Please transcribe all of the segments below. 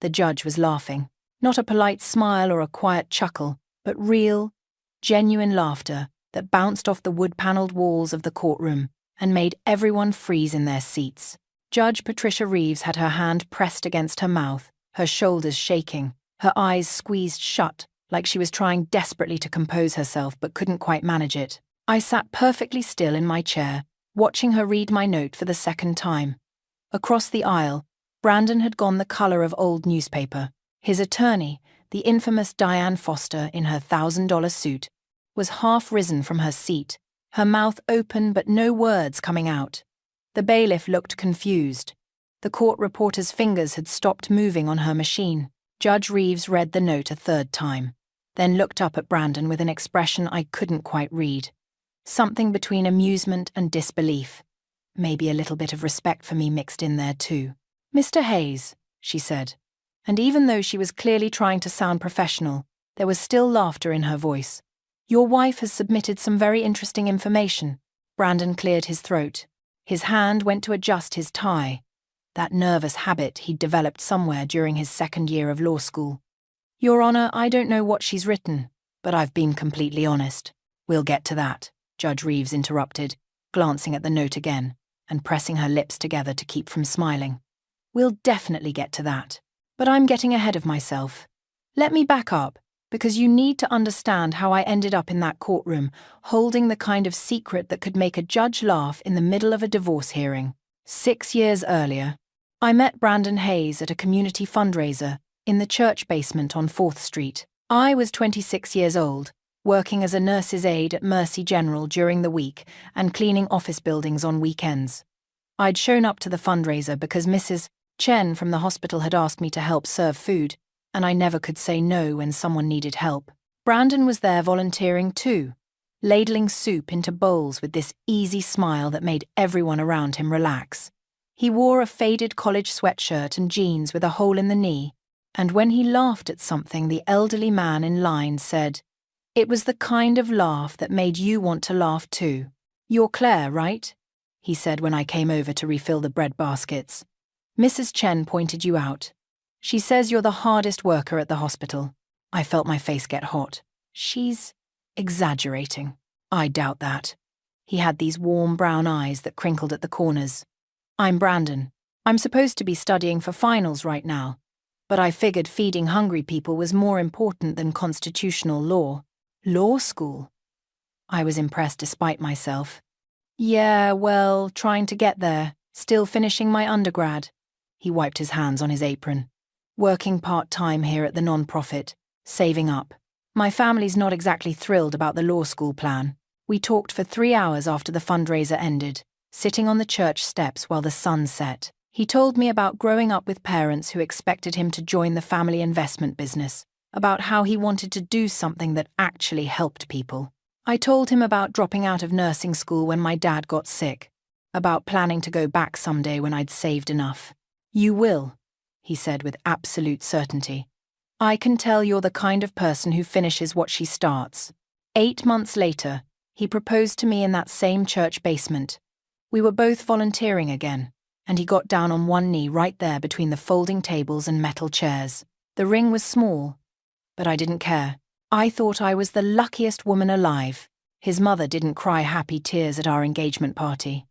The judge was laughing. Not a polite smile or a quiet chuckle, but real, genuine laughter that bounced off the wood-paneled walls of the courtroom and made everyone freeze in their seats. Judge Patricia Reeves had her hand pressed against her mouth, her shoulders shaking, her eyes squeezed shut, like she was trying desperately to compose herself but couldn't quite manage it. I sat perfectly still in my chair, watching her read my note for the second time. Across the aisle, Brandon had gone the color of old newspaper. His attorney, the infamous Diane Foster in her $1,000 suit, was half risen from her seat, her mouth open but no words coming out. The bailiff looked confused. The court reporter's fingers had stopped moving on her machine. Judge Reeves read the note a third time, then looked up at Brandon with an expression I couldn't quite read. Something between amusement and disbelief. Maybe a little bit of respect for me mixed in there too. "Mr. Hayes," she said. And even though she was clearly trying to sound professional, there was still laughter in her voice. "Your wife has submitted some very interesting information." Brandon cleared his throat. His hand went to adjust his tie, that nervous habit he'd developed somewhere during his second year of law school. "Your Honor, I don't know what she's written, but I've been completely honest." "We'll get to that," Judge Reeves interrupted, glancing at the note again and pressing her lips together to keep from smiling. "We'll definitely get to that. But I'm getting ahead of myself. Let me back up, because you need to understand how I ended up in that courtroom, holding the kind of secret that could make a judge laugh in the middle of a divorce hearing. 6 years earlier, I met Brandon Hayes at a community fundraiser in the church basement on 4th Street. I was 26 years old, working as a nurse's aide at Mercy General during the week and cleaning office buildings on weekends. I'd shown up to the fundraiser because Mrs. Chen from the hospital had asked me to help serve food, and I never could say no when someone needed help. Brandon was there volunteering too, ladling soup into bowls with this easy smile that made everyone around him relax. He wore a faded college sweatshirt and jeans with a hole in the knee, and when he laughed at something, the elderly man in line said, "It was the kind of laugh that made you want to laugh too." "You're Claire, right?" he said when I came over to refill the bread baskets. "Mrs. Chen pointed you out. She says you're the hardest worker at the hospital." I felt my face get hot. "She's exaggerating." "I doubt that." He had these warm brown eyes that crinkled at the corners. "I'm Brandon. I'm supposed to be studying for finals right now, but I figured feeding hungry people was more important than constitutional law." "Law school?" I was impressed despite myself. "Yeah, well, trying to get there. Still finishing my undergrad." He wiped his hands on his apron. "Working part-time here at the non-profit, saving up. My family's not exactly thrilled about the law school plan." We talked for 3 hours after the fundraiser ended, sitting on the church steps while the sun set. He told me about growing up with parents who expected him to join the family investment business, about how he wanted to do something that actually helped people. I told him about dropping out of nursing school when my dad got sick, about planning to go back someday when I'd saved enough. "You will," he said with absolute certainty. "I can tell you're the kind of person who finishes what she starts." 8 months later, he proposed to me in that same church basement. We were both volunteering again, and he got down on one knee right there between the folding tables and metal chairs. The ring was small, but I didn't care. I thought I was the luckiest woman alive. His mother didn't cry happy tears at our engagement party.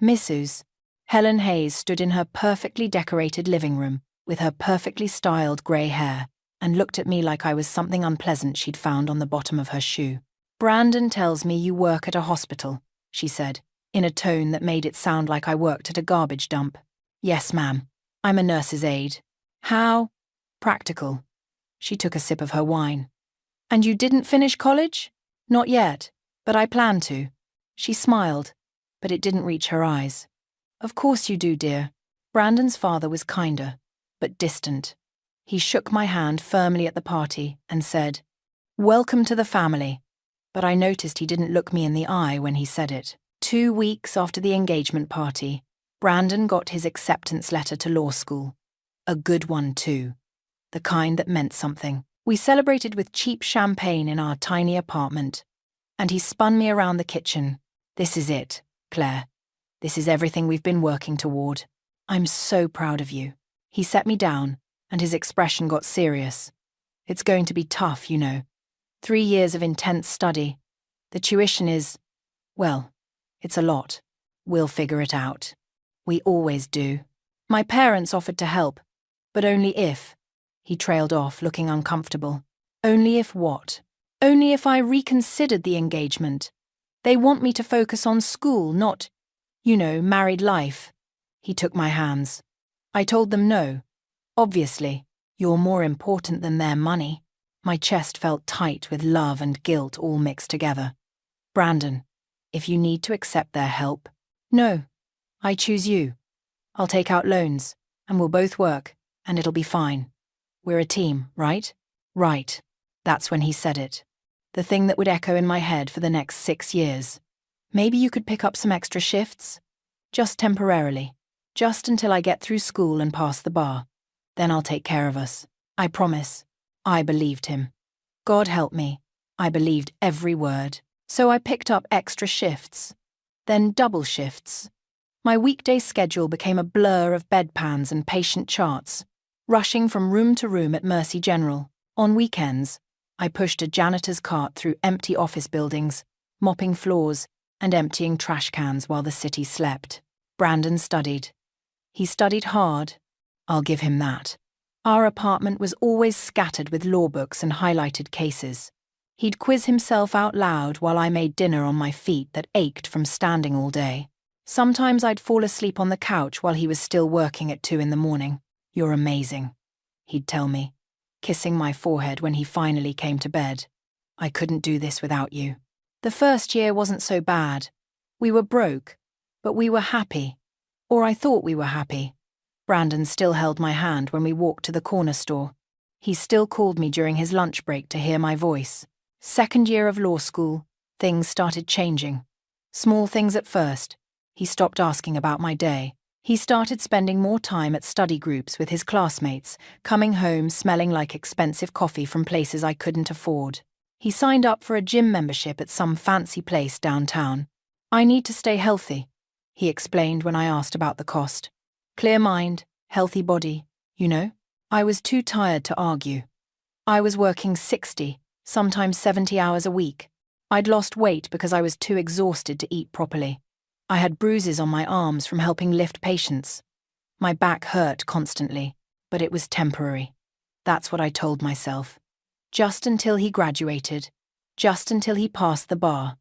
Mrs. Helen Hayes stood in her perfectly decorated living room with her perfectly styled grey hair and looked at me like I was something unpleasant she'd found on the bottom of her shoe. "Brandon tells me you work at a hospital," she said, in a tone that made it sound like I worked at a garbage dump. "Yes, ma'am. I'm a nurse's aide." "How practical." She took a sip of her wine. "And you didn't finish college?" "Not yet, but I plan to." She smiled, but it didn't reach her eyes. "Of course you do, dear." Brandon's father was kinder, but distant. He shook my hand firmly at the party and said, "Welcome to the family." But I noticed he didn't look me in the eye when he said it. 2 weeks after the engagement party, Brandon got his acceptance letter to law school. A good one, too. The kind that meant something. We celebrated with cheap champagne in our tiny apartment, and he spun me around the kitchen. "This is it, Claire. This is everything we've been working toward. I'm so proud of you." He set me down and his expression got serious. It's going to be tough, you know. 3 years of intense study. The tuition is, well, it's a lot. We'll figure it out. We always do. My parents offered to help, but only if. He trailed off, looking uncomfortable. Only if what? Only if I reconsidered the engagement. They want me to focus on school, not, married life. He took my hands. I told them no. Obviously, you're more important than their money. My chest felt tight with love and guilt all mixed together. Brandon, if you need to accept their help. No, I choose you. I'll take out loans, and we'll both work, and it'll be fine. We're a team, right? Right. That's when he said it. The thing that would echo in my head for the next 6 years. Maybe you could pick up some extra shifts? Just temporarily. Just until I get through school and pass the bar. Then I'll take care of us. I promise. I believed him. God help me. I believed every word. So I picked up extra shifts. Then double shifts. My weekday schedule became a blur of bedpans and patient charts, rushing from room to room at Mercy General. On weekends, I pushed a janitor's cart through empty office buildings, mopping floors and emptying trash cans while the city slept. Brandon studied. He studied hard. I'll give him that. Our apartment was always scattered with law books and highlighted cases. He'd quiz himself out loud while I made dinner on my feet that ached from standing all day. Sometimes I'd fall asleep on the couch while he was still working at 2 a.m. You're amazing, he'd tell me, kissing my forehead when he finally came to bed. I couldn't do this without you. The first year wasn't so bad. We were broke, but we were happy. Or I thought we were happy. Brandon still held my hand when we walked to the corner store. He still called me during his lunch break to hear my voice. Second year of law school, things started changing. Small things at first. He stopped asking about my day. He started spending more time at study groups with his classmates, coming home smelling like expensive coffee from places I couldn't afford. He signed up for a gym membership at some fancy place downtown. I need to stay healthy, he explained when I asked about the cost. Clear mind, healthy body, I was too tired to argue. I was working 60, sometimes 70 hours a week. I'd lost weight because I was too exhausted to eat properly. I had bruises on my arms from helping lift patients. My back hurt constantly, but it was temporary. That's what I told myself. Just until he graduated. Just until he passed the bar.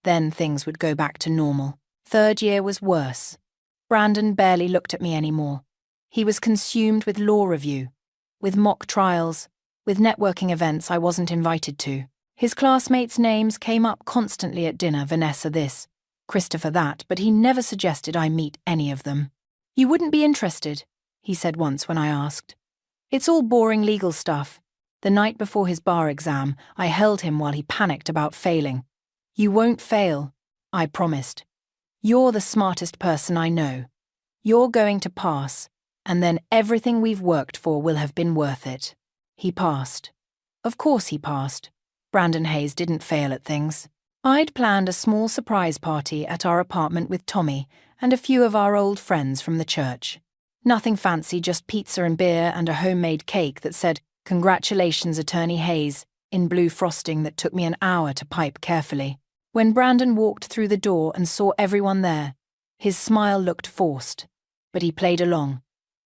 Then things would go back to normal. Third year was worse. Brandon barely looked at me anymore. He was consumed with law review, with mock trials, with networking events I wasn't invited to. His classmates' names came up constantly at dinner, Vanessa this, Christopher that, but he never suggested I meet any of them. You wouldn't be interested, he said once when I asked. It's all boring legal stuff. The night before his bar exam, I held him while he panicked about failing. You won't fail, I promised. You're the smartest person I know. You're going to pass, and then everything we've worked for will have been worth it. He passed. Of course he passed. Brandon Hayes didn't fail at things. I'd planned a small surprise party at our apartment with Tommy and a few of our old friends from the church. Nothing fancy, just pizza and beer and a homemade cake that said, "Congratulations, Attorney Hayes," in blue frosting that took me an hour to pipe carefully. When Brandon walked through the door and saw everyone there, his smile looked forced, but he played along,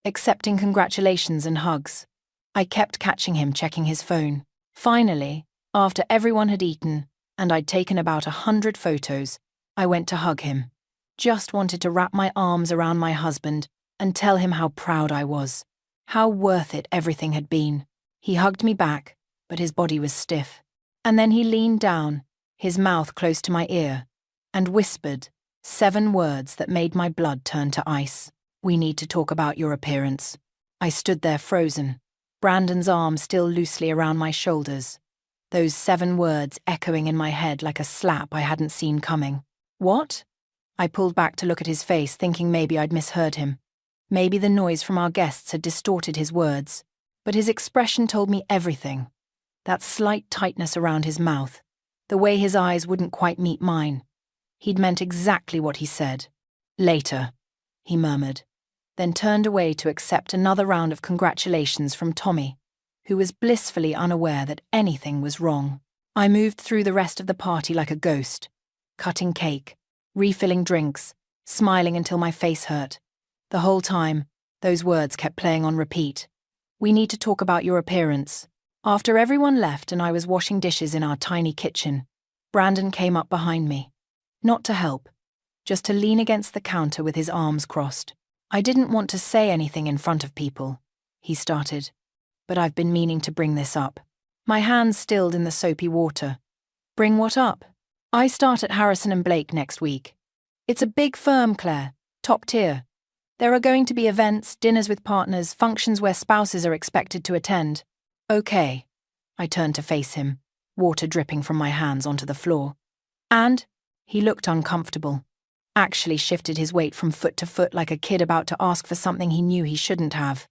accepting congratulations and hugs. I kept catching him checking his phone. Finally, after everyone had eaten, and I'd taken about 100 photos, I went to hug him. Just wanted to wrap my arms around my husband and tell him how proud I was, how worth it everything had been. He hugged me back, but his body was stiff. And then he leaned down, his mouth close to my ear, and whispered 7 words that made my blood turn to ice. We need to talk about your appearance. I stood there frozen, Brandon's arm still loosely around my shoulders. Those 7 words echoing in my head like a slap I hadn't seen coming. What? I pulled back to look at his face, thinking maybe I'd misheard him. Maybe the noise from our guests had distorted his words. But his expression told me everything. That slight tightness around his mouth, the way his eyes wouldn't quite meet mine. He'd meant exactly what he said. Later, he murmured. then turned away to accept another round of congratulations from Tommy, who was blissfully unaware that anything was wrong. I moved through the rest of the party like a ghost, cutting cake, refilling drinks, smiling until my face hurt. The whole time, those words kept playing on repeat. We need to talk about your appearance. After everyone left and I was washing dishes in our tiny kitchen, Brandon came up behind me. Not to help, just to lean against the counter with his arms crossed. I didn't want to say anything in front of people, he started, but I've been meaning to bring this up. My hands stilled in the soapy water. Bring what up? I start at Harrison & Blake next week. It's a big firm, Claire, top tier. There are going to be events, dinners with partners, functions where spouses are expected to attend. Okay. I turned to face him, water dripping from my hands onto the floor. And? He looked uncomfortable. Actually shifted his weight from foot to foot like a kid about to ask for something he knew he shouldn't have.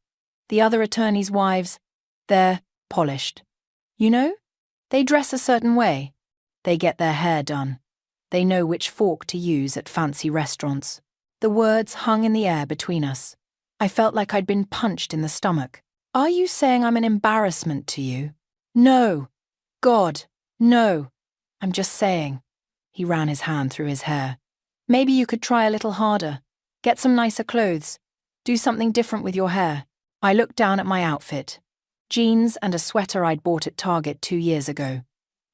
The other attorneys' wives, they're polished. You know? They dress a certain way. They get their hair done. They know which fork to use at fancy restaurants. The words hung in the air between us. I felt like I'd been punched in the stomach. Are you saying I'm an embarrassment to you? No. God, no. I'm just saying. He ran his hand through his hair. Maybe you could try a little harder. Get some nicer clothes. Do something different with your hair. I looked down at my outfit. Jeans and a sweater I'd bought at Target 2 years ago.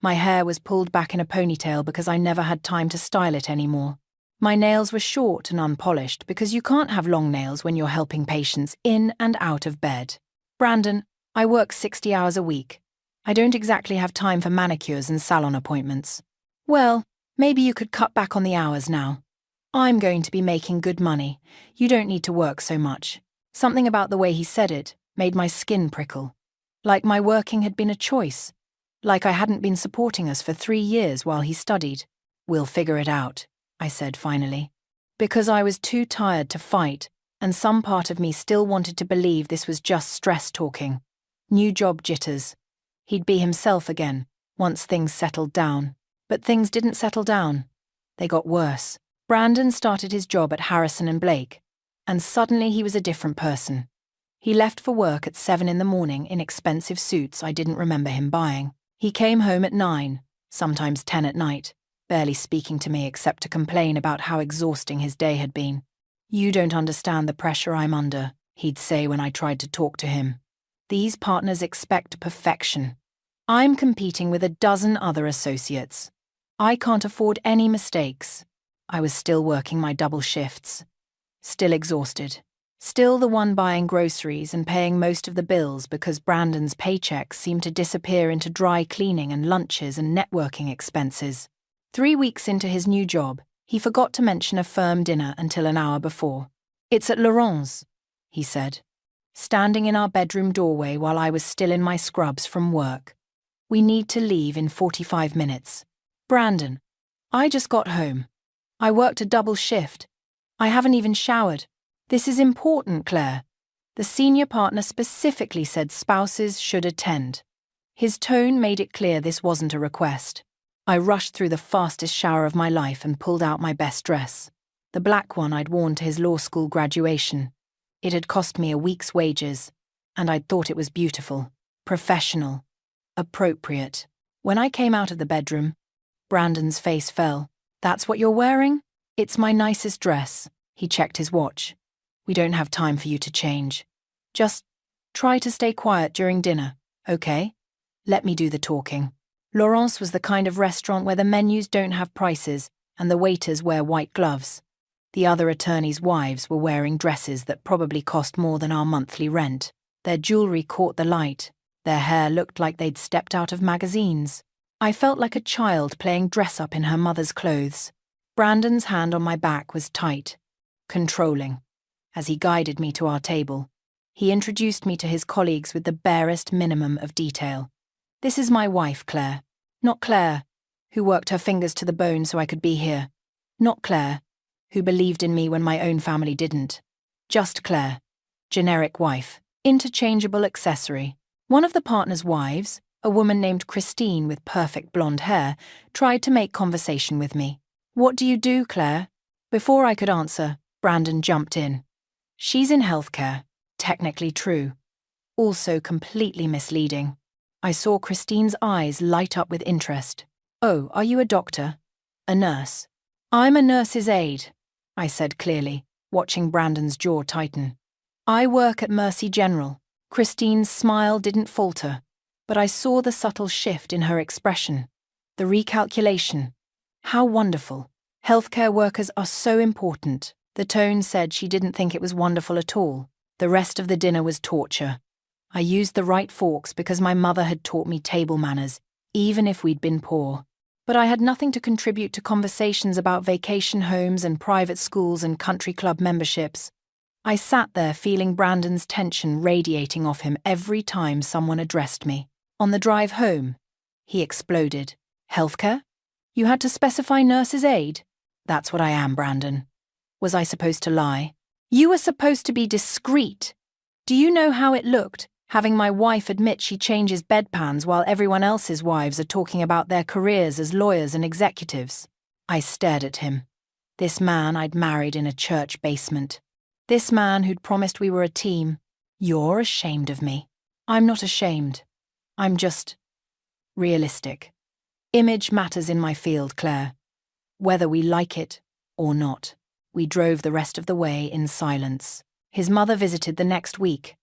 My hair was pulled back in a ponytail because I never had time to style it anymore. My nails were short and unpolished because you can't have long nails when you're helping patients in and out of bed. Brandon, I work 60 hours a week. I don't exactly have time for manicures and salon appointments. Well, maybe you could cut back on the hours now. I'm going to be making good money. You don't need to work so much. Something about the way he said it made my skin prickle. Like my working had been a choice. Like I hadn't been supporting us for 3 years while he studied. We'll figure it out, I said finally. Because I was too tired to fight, and some part of me still wanted to believe this was just stress talking. New job jitters. He'd be himself again, once things settled down. But things didn't settle down. They got worse. Brandon started his job at Harrison & Blake, and suddenly he was a different person. He left for work at 7 in the morning in expensive suits I didn't remember him buying. He came home at 9, sometimes 10 at night, barely speaking to me except to complain about how exhausting his day had been. You don't understand the pressure I'm under, he'd say when I tried to talk to him. These partners expect perfection. I'm competing with a dozen other associates. I can't afford any mistakes. I was still working my double shifts. Still exhausted. Still the one buying groceries and paying most of the bills because Brandon's paychecks seemed to disappear into dry cleaning and lunches and networking expenses. 3 weeks into his new job, he forgot to mention a firm dinner until an hour before. It's at Laurent's, he said, standing in our bedroom doorway while I was still in my scrubs from work. We need to leave in 45 minutes. Brandon, I just got home. I worked a double shift. I haven't even showered. This is important, Claire. The senior partner specifically said spouses should attend. His tone made it clear this wasn't a request. I rushed through the fastest shower of my life and pulled out my best dress, the black one I'd worn to his law school graduation. It had cost me a week's wages, and I'd thought it was beautiful, professional, appropriate. When I came out of the bedroom, Brandon's face fell. That's what you're wearing? It's my nicest dress. He checked his watch. We don't have time for you to change. Just try to stay quiet during dinner, okay? Let me do the talking. Laurent's was the kind of restaurant where the menus don't have prices and the waiters wear white gloves. The other attorneys' wives were wearing dresses that probably cost more than our monthly rent. Their jewelry caught the light. Their hair looked like they'd stepped out of magazines. I felt like a child playing dress-up in her mother's clothes. Brandon's hand on my back was tight, controlling. As he guided me to our table, he introduced me to his colleagues with the barest minimum of detail. This is my wife, Claire. Not Claire, who worked her fingers to the bone so I could be here. Not Claire, who believed in me when my own family didn't. Just Claire. Generic wife. Interchangeable accessory. One of the partners' wives, a woman named Christine with perfect blonde hair, tried to make conversation with me. What do you do, Claire? Before I could answer, Brandon jumped in. She's in healthcare. Technically true. Also completely misleading. I saw Christine's eyes light up with interest. Oh, are you a doctor? A nurse? I'm a nurse's aide, I said clearly, watching Brandon's jaw tighten. I work at Mercy General. Christine's smile didn't falter, but I saw the subtle shift in her expression. The recalculation. How wonderful. Healthcare workers are so important. The tone said she didn't think it was wonderful at all. The rest of the dinner was torture. I used the right forks because my mother had taught me table manners, even if we'd been poor. But I had nothing to contribute to conversations about vacation homes and private schools and country club memberships. I sat there feeling Brandon's tension radiating off him every time someone addressed me. On the drive home, he exploded. Healthcare? You had to specify nurse's aide? That's what I am, Brandon. Was I supposed to lie? You were supposed to be discreet. Do you know how it looked, having my wife admit she changes bedpans while everyone else's wives are talking about their careers as lawyers and executives? I stared at him. This man I'd married in a church basement. This man who'd promised we were a team. You're ashamed of me. I'm not ashamed. I'm just realistic. Image matters in my field, Claire. Whether we like it or not. We drove the rest of the way in silence. His mother visited the next week.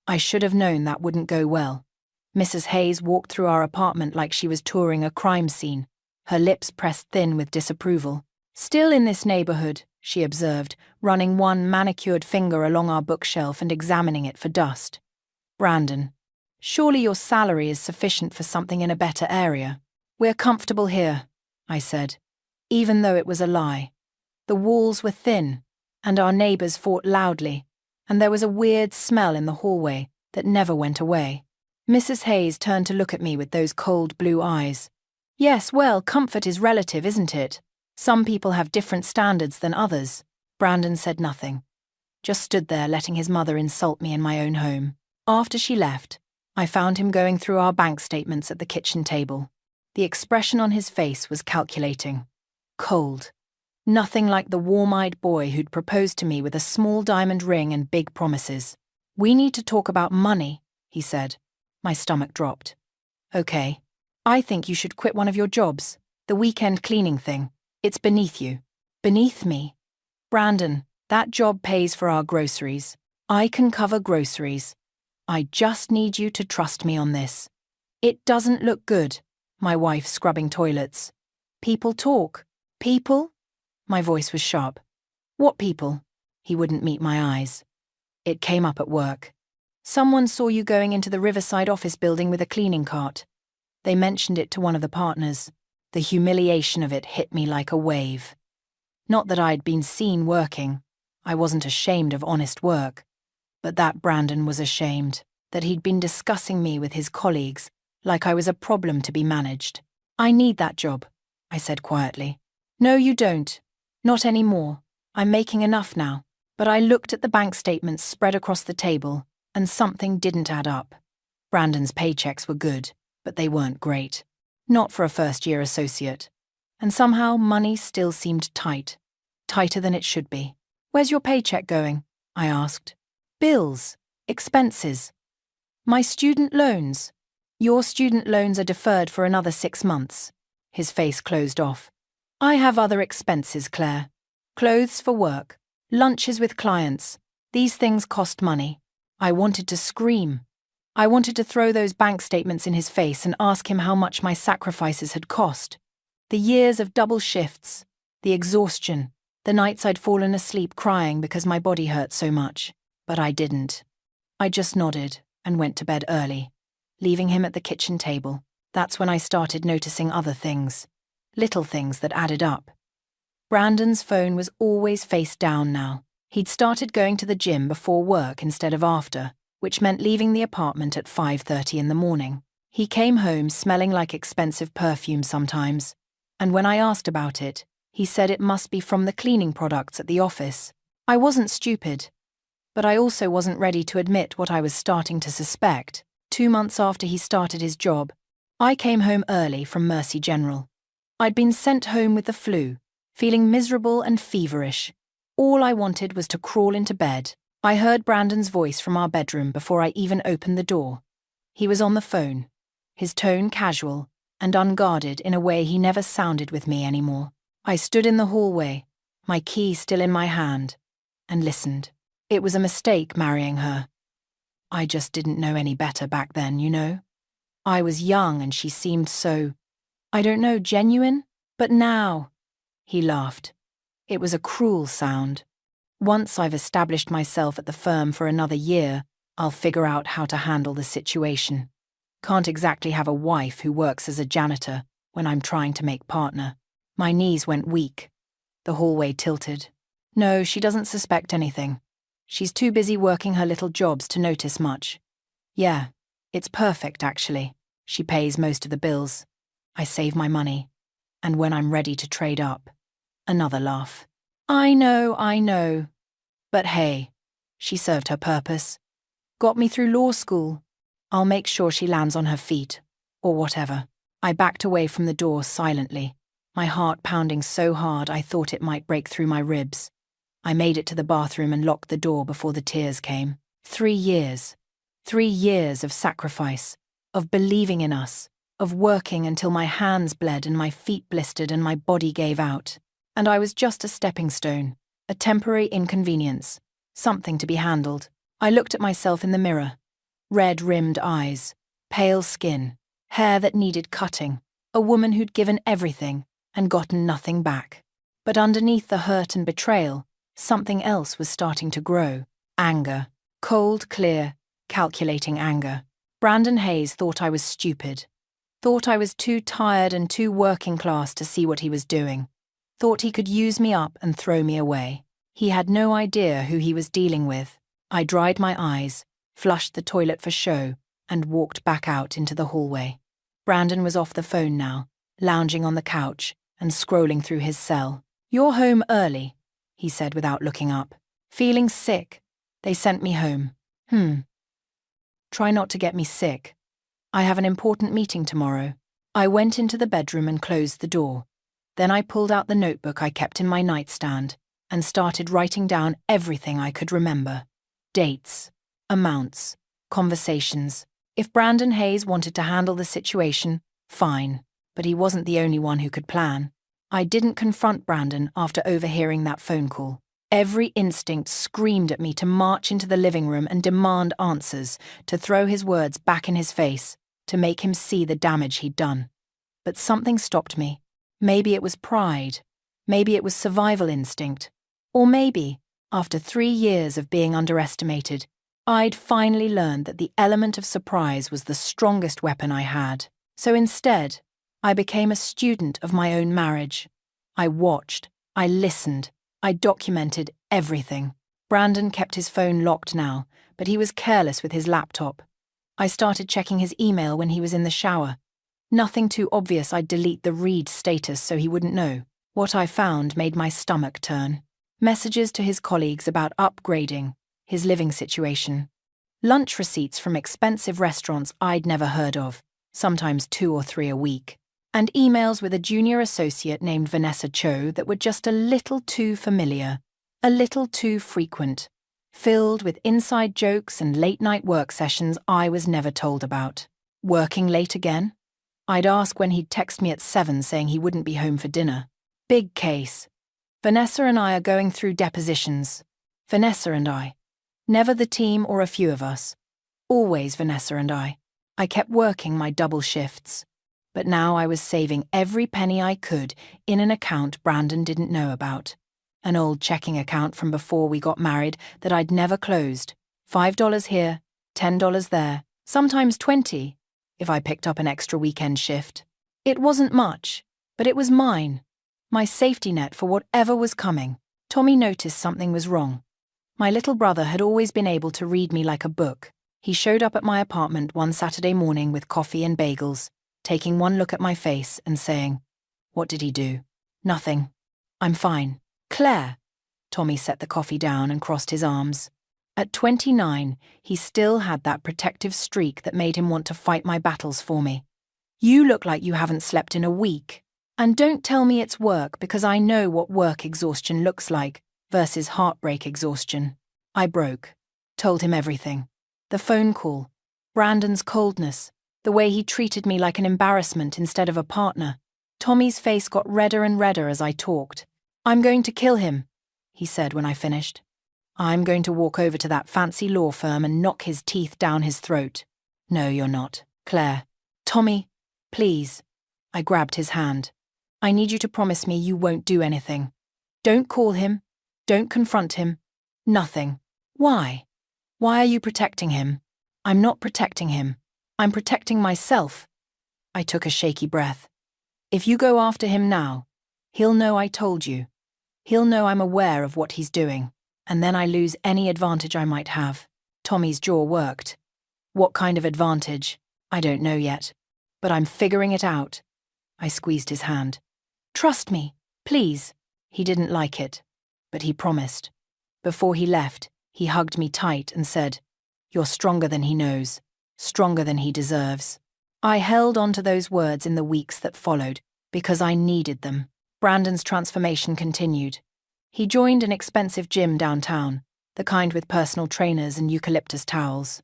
I should have known that wouldn't go well. Mrs. Hayes walked through our apartment like she was touring a crime scene, her lips pressed thin with disapproval. Still in this neighborhood, she observed, running one manicured finger along our bookshelf and examining it for dust. Brandon, surely your salary is sufficient for something in a better area. We're comfortable here, I said, even though it was a lie. The walls were thin, and our neighbors fought loudly, and there was a weird smell in the hallway that never went away. Mrs. Hayes turned to look at me with those cold blue eyes. Yes, well, comfort is relative, isn't it? Some people have different standards than others. Brandon said nothing, just stood there letting his mother insult me in my own home. After she left, I found him going through our bank statements at the kitchen table. The expression on his face was calculating. Cold. Nothing like the warm-eyed boy who'd proposed to me with a small diamond ring and big promises. We need to talk about money, he said. My stomach dropped. Okay. I think you should quit one of your jobs, the weekend cleaning thing. It's beneath you. Beneath me. Brandon, that job pays for our groceries. I can cover groceries. I just need you to trust me on this. It doesn't look good, my wife scrubbing toilets. People talk. People? My voice was sharp. What people? He wouldn't meet my eyes. It came up at work. Someone saw you going into the Riverside office building with a cleaning cart. They mentioned it to one of the partners. The humiliation of it hit me like a wave. Not that I'd been seen working. I wasn't ashamed of honest work. But that Brandon was ashamed, that he'd been discussing me with his colleagues, like I was a problem to be managed. I need that job, I said quietly. No, you don't. Not anymore. I'm making enough now. But I looked at the bank statements spread across the table, and something didn't add up. Brandon's paychecks were good, but they weren't great. Not for a first-year associate. And somehow money still seemed tight. Tighter than it should be. Where's your paycheck going? I asked. Bills. Expenses. My student loans. Your student loans are deferred for another 6 months. His face closed off. I have other expenses, Claire. Clothes for work. Lunches with clients. These things cost money. I wanted to scream. I wanted to throw those bank statements in his face and ask him how much my sacrifices had cost. The years of double shifts, the exhaustion, the nights I'd fallen asleep crying because my body hurt so much. But I didn't. I just nodded and went to bed early, leaving him at the kitchen table. That's when I started noticing other things. Little things that added up. Brandon's phone was always face down now. He'd started going to the gym before work instead of after, which meant leaving the apartment at 5:30 in the morning. He came home smelling like expensive perfume sometimes, and when I asked about it, he said it must be from the cleaning products at the office. I wasn't stupid, but I also wasn't ready to admit what I was starting to suspect. 2 months after he started his job, I came home early from Mercy General. I'd been sent home with the flu, feeling miserable and feverish. All I wanted was to crawl into bed. I heard Brandon's voice from our bedroom before I even opened the door. He was on the phone, his tone casual and unguarded in a way he never sounded with me anymore. I stood in the hallway, my key still in my hand, and listened. It was a mistake marrying her. I just didn't know any better back then, you know? I was young and she seemed so, I don't know, genuine? But now, he laughed. It was a cruel sound. Once I've established myself at the firm for another year, I'll figure out how to handle the situation. Can't exactly have a wife who works as a janitor when I'm trying to make partner. My knees went weak. The hallway tilted. No, she doesn't suspect anything. She's too busy working her little jobs to notice much. Yeah, it's perfect actually. She pays most of the bills. I save my money. And when I'm ready to trade up, another laugh. I know. But hey, she served her purpose. Got me through law school. I'll make sure she lands on her feet, or whatever. I backed away from the door silently, my heart pounding so hard I thought it might break through my ribs. I made it to the bathroom and locked the door before the tears came. 3 years. 3 years of sacrifice, of believing in us, of working until my hands bled and my feet blistered and my body gave out. And I was just a stepping stone, a temporary inconvenience, something to be handled. I looked at myself in the mirror. Red-rimmed eyes, pale skin, hair that needed cutting, a woman who'd given everything and gotten nothing back. But underneath the hurt and betrayal, something else was starting to grow. Anger. Cold, clear, calculating anger. Brandon Hayes thought I was stupid. Thought I was too tired and too working class to see what he was doing. Thought he could use me up and throw me away. He had no idea who he was dealing with. I dried my eyes, flushed the toilet for show, and walked back out into the hallway. Brandon was off the phone now, lounging on the couch and scrolling through his cell. "You're home early," he said without looking up. "Feeling sick. They sent me home." Try not to get me sick. I have an important meeting tomorrow. I went into the bedroom and closed the door. Then I pulled out the notebook I kept in my nightstand and started writing down everything I could remember. Dates, amounts, conversations. If Brandon Hayes wanted to handle the situation, fine, but he wasn't the only one who could plan. I didn't confront Brandon after overhearing that phone call. Every instinct screamed at me to march into the living room and demand answers, to throw his words back in his face, to make him see the damage he'd done. But something stopped me. Maybe it was pride. Maybe it was survival instinct. Or maybe, after 3 years of being underestimated, I'd finally learned that the element of surprise was the strongest weapon I had. So instead, I became a student of my own marriage. I watched, I listened, I documented everything. Brandon kept his phone locked now, but he was careless with his laptop. I started checking his email when he was in the shower. Nothing too obvious I'd delete the read status so he wouldn't know. What I found made my stomach turn. Messages to his colleagues about upgrading, his living situation. Lunch receipts from expensive restaurants I'd never heard of, sometimes 2 or 3 a week. And emails with a junior associate named Vanessa Cho that were just a little too familiar, a little too frequent, filled with inside jokes and late-night work sessions I was never told about. Working late again? I'd ask when he'd text me at 7 saying he wouldn't be home for dinner. Big case. Vanessa and I are going through depositions. Vanessa and I. Never the team or a few of us. Always Vanessa and I. I kept working my double shifts. But now I was saving every penny I could in an account Brandon didn't know about. An old checking account from before we got married that I'd never closed. $5 here, $10 there, sometimes 20 if I picked up an extra weekend shift. It wasn't much, but it was mine. My safety net for whatever was coming. Tommy noticed something was wrong. My little brother had always been able to read me like a book. He showed up at my apartment one Saturday morning with coffee and bagels, taking one look at my face and saying, "What did he do?" "Nothing. I'm fine." "Claire." Tommy set the coffee down and crossed his arms. At 29, he still had that protective streak that made him want to fight my battles for me. "You look like you haven't slept in a week. And don't tell me it's work because I know what work exhaustion looks like versus heartbreak exhaustion." I broke. Told him everything. The phone call. Brandon's coldness. The way he treated me like an embarrassment instead of a partner. Tommy's face got redder and redder as I talked. "I'm going to kill him," he said when I finished. "I'm going to walk over to that fancy law firm and knock his teeth down his throat." "No, you're not, Claire." "Tommy, please." I grabbed his hand. "I need you to promise me you won't do anything. Don't call him. Don't confront him. Nothing." "Why? Why are you protecting him?" "I'm not protecting him. I'm protecting myself." I took a shaky breath. "If you go after him now, he'll know I told you. He'll know I'm aware of what he's doing, and then I lose any advantage I might have." Tommy's jaw worked. "What kind of advantage? I don't know yet. But I'm figuring it out." I squeezed his hand. "Trust me, please." He didn't like it, but he promised. Before he left, he hugged me tight and said, "You're stronger than he knows, stronger than he deserves." I held on to those words in the weeks that followed because I needed them. Brandon's transformation continued. He joined an expensive gym downtown, the kind with personal trainers and eucalyptus towels.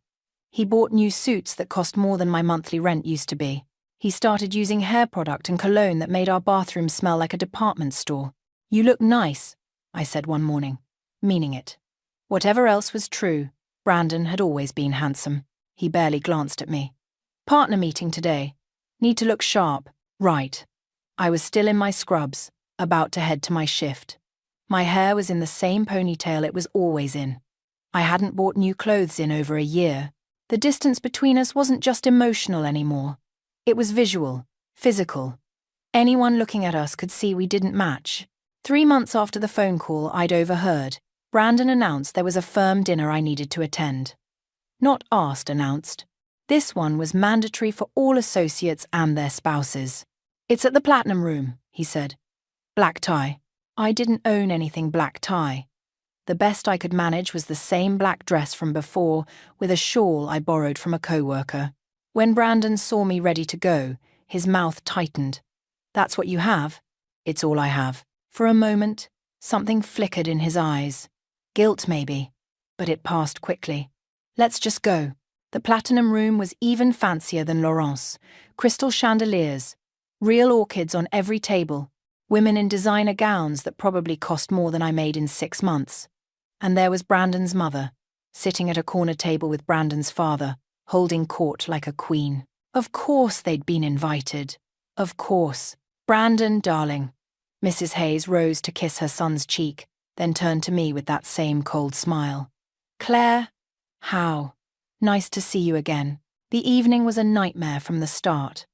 He bought new suits that cost more than my monthly rent used to be. He started using hair product and cologne that made our bathroom smell like a department store. "You look nice," I said one morning, meaning it. Whatever else was true, Brandon had always been handsome. He barely glanced at me. "Partner meeting today. Need to look sharp." Right. I was still in my scrubs, about to head to my shift. My hair was in the same ponytail it was always in. I hadn't bought new clothes in over a year. The distance between us wasn't just emotional anymore. It was visual, physical. Anyone looking at us could see we didn't match. 3 months after the phone call I'd overheard, Brandon announced there was a firm dinner I needed to attend. Not asked, announced. This one was mandatory for all associates and their spouses. "It's at the Platinum Room," he said. Black tie. I didn't own anything black tie. The best I could manage was the same black dress from before, with a shawl I borrowed from a co-worker. When Brandon saw me ready to go, his mouth tightened. "That's what you have?" "It's all I have." For a moment, something flickered in his eyes. Guilt, maybe, but it passed quickly. "Let's just go." The Platinum Room was even fancier than Laurent's. Crystal chandeliers, real orchids on every table, women in designer gowns that probably cost more than I made in 6 months. And there was Brandon's mother, sitting at a corner table with Brandon's father, holding court like a queen. Of course they'd been invited. Of course. "Brandon, darling." Mrs. Hayes rose to kiss her son's cheek, then turned to me with that same cold smile. "Claire, how? Nice to see you again." The evening was a nightmare from the start.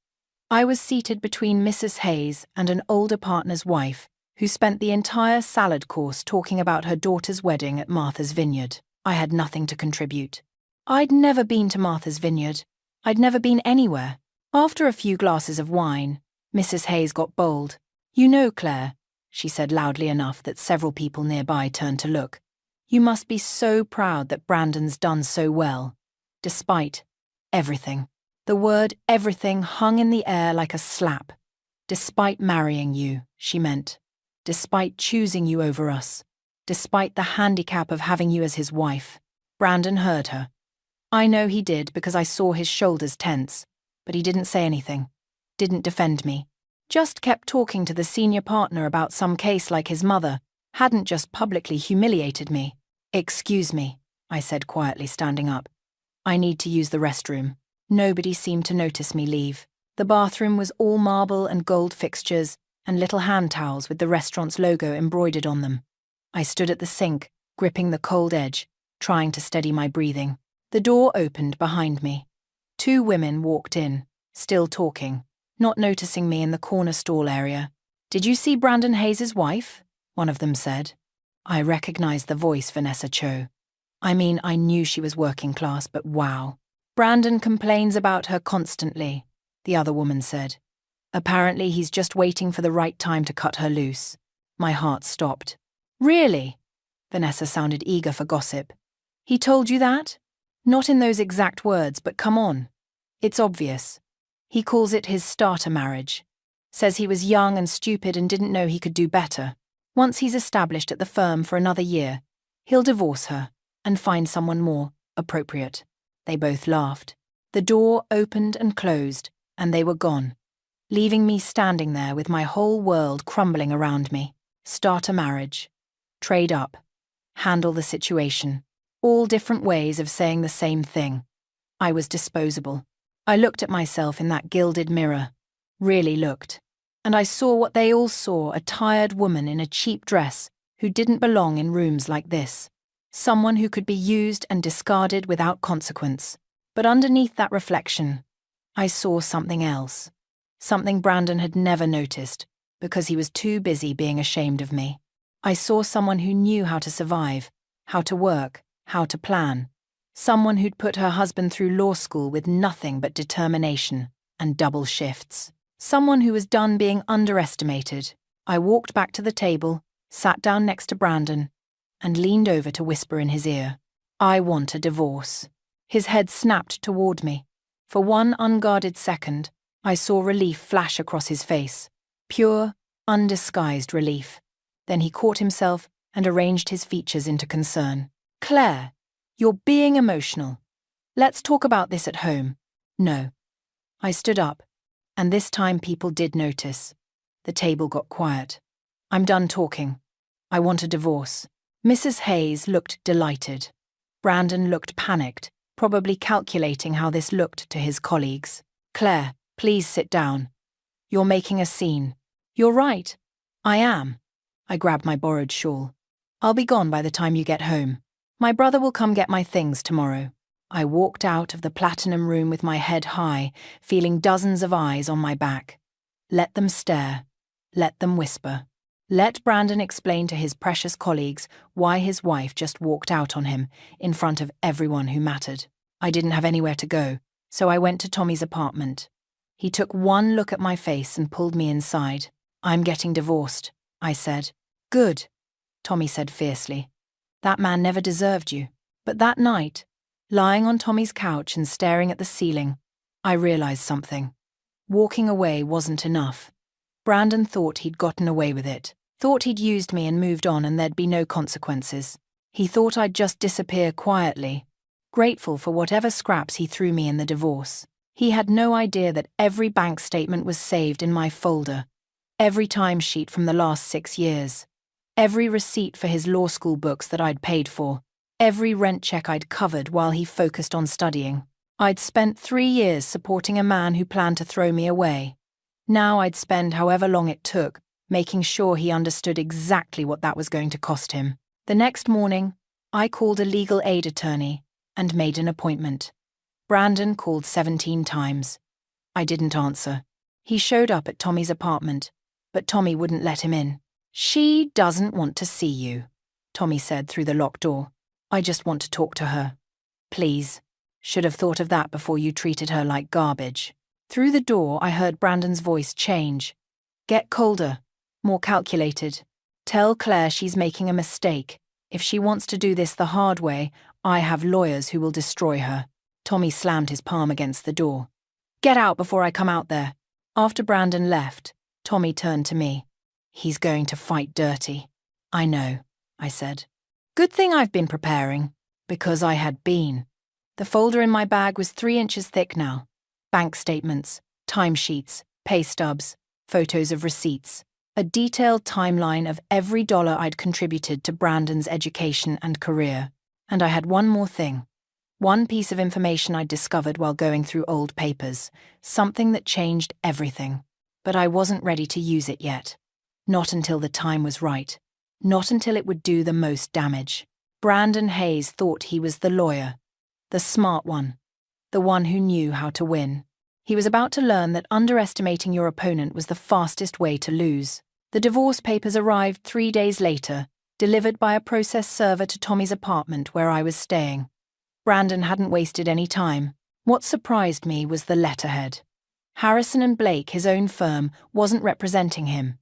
I was seated between Mrs. Hayes and an older partner's wife, who spent the entire salad course talking about her daughter's wedding at Martha's Vineyard. I had nothing to contribute. I'd never been to Martha's Vineyard. I'd never been anywhere. After a few glasses of wine, Mrs. Hayes got bold. "You know, Claire," she said loudly enough that several people nearby turned to look, "you must be so proud that Brandon's done so well. Despite everything." The word everything hung in the air like a slap. "Despite marrying you," she meant. "Despite choosing you over us. Despite the handicap of having you as his wife." Brandon heard her. I know he did because I saw his shoulders tense, but he didn't say anything. Didn't defend me. Just kept talking to the senior partner about some case like his mother. Hadn't just publicly humiliated me. "Excuse me," I said quietly, standing up. "I need to use the restroom." Nobody seemed to notice me leave. The bathroom was all marble and gold fixtures and little hand towels with the restaurant's logo embroidered on them. I stood at the sink, gripping the cold edge, trying to steady my breathing. The door opened behind me. 2 women walked in, still talking, not noticing me in the corner stall area. "Did you see Brandon Hayes' wife?" one of them said. I recognized the voice, Vanessa Cho. I mean, I knew she was working class, but wow. "Brandon complains about her constantly," the other woman said. "Apparently he's just waiting for the right time to cut her loose." My heart stopped. "Really?" Vanessa sounded eager for gossip. "He told you that?" "Not in those exact words, but come on. It's obvious. He calls it his starter marriage. Says he was young and stupid and didn't know he could do better. Once he's established at the firm for another year, he'll divorce her, and find someone more appropriate. They both laughed. The door opened and closed, and they were gone, leaving me standing there with my whole world crumbling around me. Start a marriage. Trade up. Handle the situation. All different ways of saying the same thing. I was disposable. I looked at myself in that gilded mirror. Really looked. And I saw what they all saw, a tired woman in a cheap dress who didn't belong in rooms like this. Someone who could be used and discarded without consequence. But underneath that reflection, I saw something else. Something Brandon had never noticed, because he was too busy being ashamed of me. I saw someone who knew how to survive, how to work, how to plan. Someone who'd put her husband through law school with nothing but determination and double shifts. Someone who was done being underestimated. I walked back to the table, sat down next to Brandon, and leaned over to whisper in his ear, "I want a divorce." His head snapped toward me. For one unguarded second, I saw relief flash across his face. Pure, undisguised relief. Then he caught himself and arranged his features into concern. "Claire, you're being emotional. Let's talk about this at home." "No." I stood up, and this time people did notice. The table got quiet. "I'm done talking. I want a divorce." Mrs. Hayes looked delighted. Brandon looked panicked, probably calculating how this looked to his colleagues. "Claire, please sit down. You're making a scene." "You're right. I am." I grabbed my borrowed shawl. "I'll be gone by the time you get home. My brother will come get my things tomorrow." I walked out of the platinum room with my head high, feeling dozens of eyes on my back. Let them stare. Let them whisper. Let Brandon explain to his precious colleagues why his wife just walked out on him in front of everyone who mattered. I didn't have anywhere to go, so I went to Tommy's apartment. He took one look at my face and pulled me inside. "I'm getting divorced," I said. "Good," Tommy said fiercely. "That man never deserved you." But that night, lying on Tommy's couch and staring at the ceiling, I realized something. Walking away wasn't enough. Brandon thought he'd gotten away with it. Thought he'd used me and moved on and there'd be no consequences. He thought I'd just disappear quietly, grateful for whatever scraps he threw me in the divorce. He had no idea that every bank statement was saved in my folder, every timesheet from the last 6 years, every receipt for his law school books that I'd paid for, every rent check I'd covered while he focused on studying. I'd spent 3 years supporting a man who planned to throw me away. Now I'd spend however long it took making sure he understood exactly what that was going to cost him. The next morning, I called a legal aid attorney and made an appointment. Brandon called 17 times. I didn't answer. He showed up at Tommy's apartment, but Tommy wouldn't let him in. "She doesn't want to see you," Tommy said through the locked door. "I just want to talk to her." "Please. Should have thought of that before you treated her like garbage." Through the door, I heard Brandon's voice change. "Get colder, more calculated. Tell Claire she's making a mistake. If she wants to do this the hard way, I have lawyers who will destroy her." Tommy slammed his palm against the door. "Get out before I come out there." After Brandon left, Tommy turned to me. "He's going to fight dirty." "I know," I said. "Good thing I've been preparing." Because I had been. The folder in my bag was 3 inches thick now. Bank statements, timesheets, pay stubs, photos of receipts. A detailed timeline of every dollar I'd contributed to Brandon's education and career. And I had one more thing. One piece of information I'd discovered while going through old papers. Something that changed everything. But I wasn't ready to use it yet. Not until the time was right. Not until it would do the most damage. Brandon Hayes thought he was the lawyer. The smart one. The one who knew how to win. He was about to learn that underestimating your opponent was the fastest way to lose. The divorce papers arrived 3 days later, delivered by a process server to Tommy's apartment where I was staying. Brandon hadn't wasted any time. What surprised me was the letterhead. Harrison and Blake, his own firm, wasn't representing him.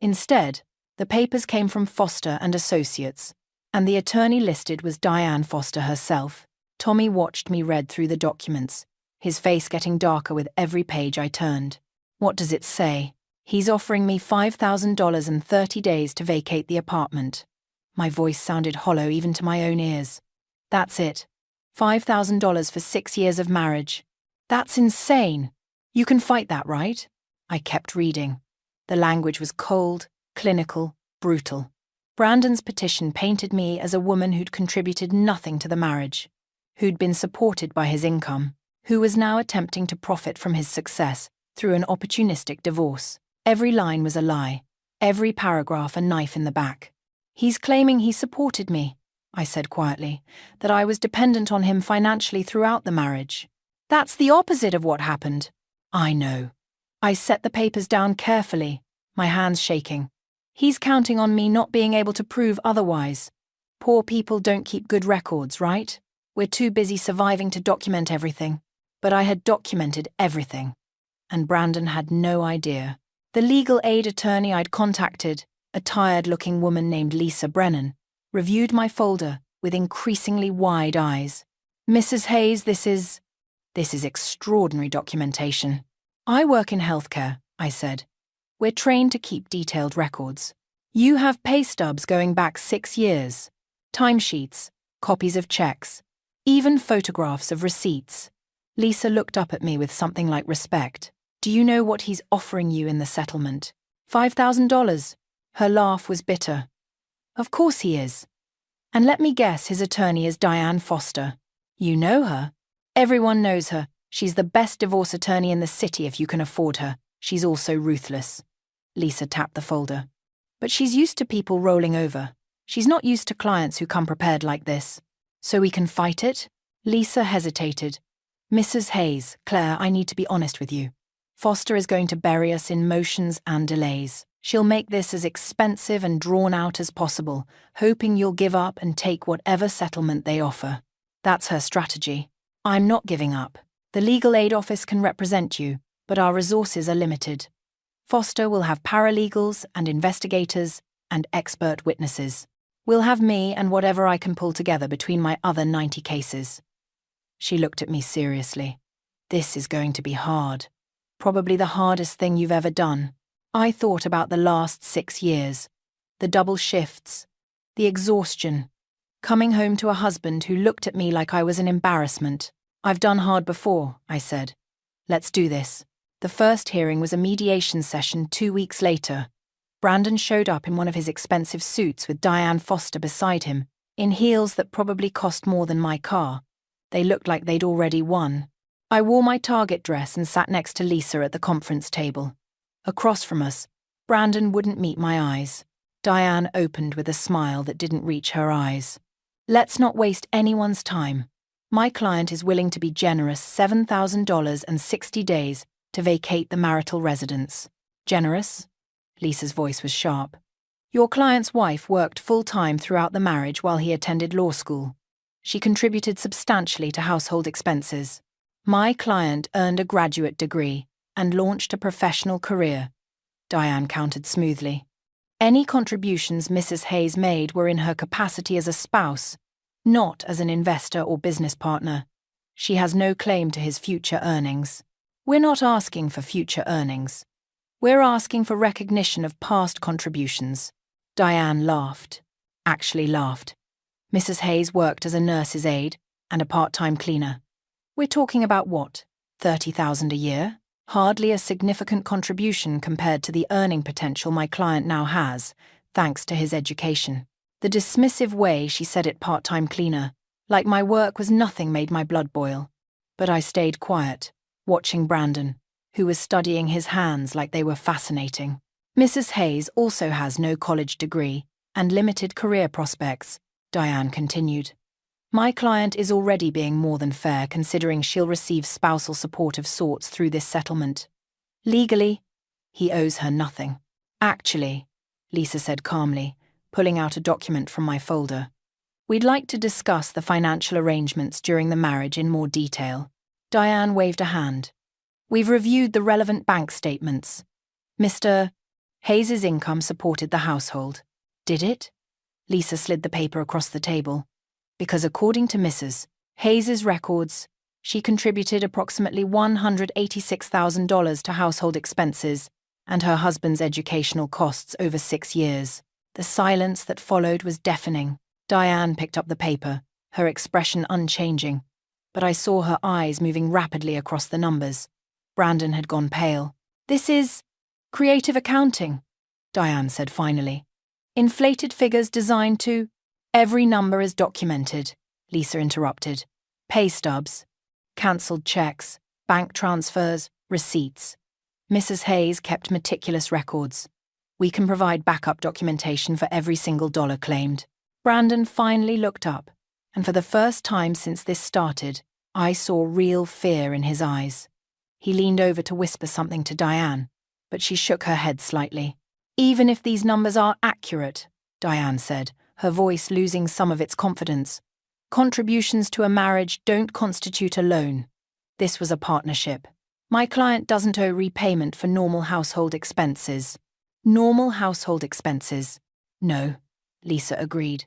Instead, the papers came from Foster and Associates, and the attorney listed was Diane Foster herself. Tommy watched me read through the documents, his face getting darker with every page I turned. "What does it say?" "He's offering me $5,000 and 30 days to vacate the apartment." My voice sounded hollow even to my own ears. That's it. $5,000 for 6 years of marriage. That's insane. You can fight that, right? I kept reading. The language was cold, clinical, brutal. Brandon's petition painted me as a woman who'd contributed nothing to the marriage, who'd been supported by his income, who was now attempting to profit from his success through an opportunistic divorce. Every line was a lie, every paragraph a knife in the back. He's claiming he supported me, I said quietly, that I was dependent on him financially throughout the marriage. That's the opposite of what happened. I know. I set the papers down carefully, my hands shaking. He's counting on me not being able to prove otherwise. Poor people don't keep good records, right? We're too busy surviving to document everything. But I had documented everything. And Brandon had no idea. The legal aid attorney I'd contacted, a tired-looking woman named Lisa Brennan, reviewed my folder with increasingly wide eyes. Mrs. Hayes, this is extraordinary documentation. I work in healthcare, I said. We're trained to keep detailed records. You have pay stubs going back 6 years, timesheets, copies of checks, even photographs of receipts. Lisa looked up at me with something like respect. Do you know what he's offering you in the settlement? $5,000. Her laugh was bitter. Of course he is. And let me guess, his attorney is Diane Foster. You know her? Everyone knows her. She's the best divorce attorney in the city if you can afford her. She's also ruthless. Lisa tapped the folder. But she's used to people rolling over. She's not used to clients who come prepared like this. So we can fight it? Lisa hesitated. Mrs. Hayes, Claire, I need to be honest with you. Foster is going to bury us in motions and delays. She'll make this as expensive and drawn out as possible, hoping you'll give up and take whatever settlement they offer. That's her strategy. I'm not giving up. The legal aid office can represent you, but our resources are limited. Foster will have paralegals and investigators and expert witnesses. We'll have me and whatever I can pull together between my other 90 cases. She looked at me seriously. This is going to be hard. Probably the hardest thing you've ever done. I thought about the last 6 years. The double shifts. The exhaustion. Coming home to a husband who looked at me like I was an embarrassment. I've done hard before, I said. Let's do this. The first hearing was a mediation session 2 weeks later. Brandon showed up in one of his expensive suits with Diane Foster beside him, in heels that probably cost more than my car. They looked like they'd already won. I wore my Target dress and sat next to Lisa at the conference table. Across from us, Brandon wouldn't meet my eyes. Diane opened with a smile that didn't reach her eyes. Let's not waste anyone's time. My client is willing to be generous $7,000 and 60 days to vacate the marital residence. Generous? Lisa's voice was sharp. Your client's wife worked full-time throughout the marriage while he attended law school. She contributed substantially to household expenses. My client earned a graduate degree and launched a professional career. Diane countered smoothly. Any contributions Mrs. Hayes made were in her capacity as a spouse, not as an investor or business partner. She has no claim to his future earnings. We're not asking for future earnings. We're asking for recognition of past contributions. Diane laughed. Actually laughed. Mrs. Hayes worked as a nurse's aide and a part-time cleaner. We're talking about what? $30,000 a year? Hardly a significant contribution compared to the earning potential my client now has, thanks to his education. The dismissive way she said it, part-time cleaner, like my work was nothing, made my blood boil. But I stayed quiet, watching Brandon, who was studying his hands like they were fascinating. Mrs. Hayes also has no college degree and limited career prospects, Diane continued. My client is already being more than fair, considering she'll receive spousal support of sorts through this settlement. Legally, he owes her nothing. Actually, Lisa said calmly, pulling out a document from my folder. We'd like to discuss the financial arrangements during the marriage in more detail. Diane waved a hand. We've reviewed the relevant bank statements. Mr. Hayes's income supported the household. Did it? Lisa slid the paper across the table. Because according to Mrs. Hayes's records, she contributed approximately $186,000 to household expenses and her husband's educational costs over 6 years. The silence that followed was deafening. Diane picked up the paper, her expression unchanging, but I saw her eyes moving rapidly across the numbers. Brandon had gone pale. "This is creative accounting," Diane said finally. "Inflated figures designed to—" "Every number is documented," Lisa interrupted. "Pay stubs, cancelled checks, bank transfers, receipts. Mrs. Hayes kept meticulous records. We can provide backup documentation for every single dollar claimed." Brandon finally looked up, and for the first time since this started, I saw real fear in his eyes. He leaned over to whisper something to Diane, but she shook her head slightly. "Even if these numbers are accurate," Diane said, her voice losing some of its confidence, "contributions to a marriage don't constitute a loan. This was a partnership. My client doesn't owe repayment for normal household expenses." "Normal household expenses? No," Lisa agreed.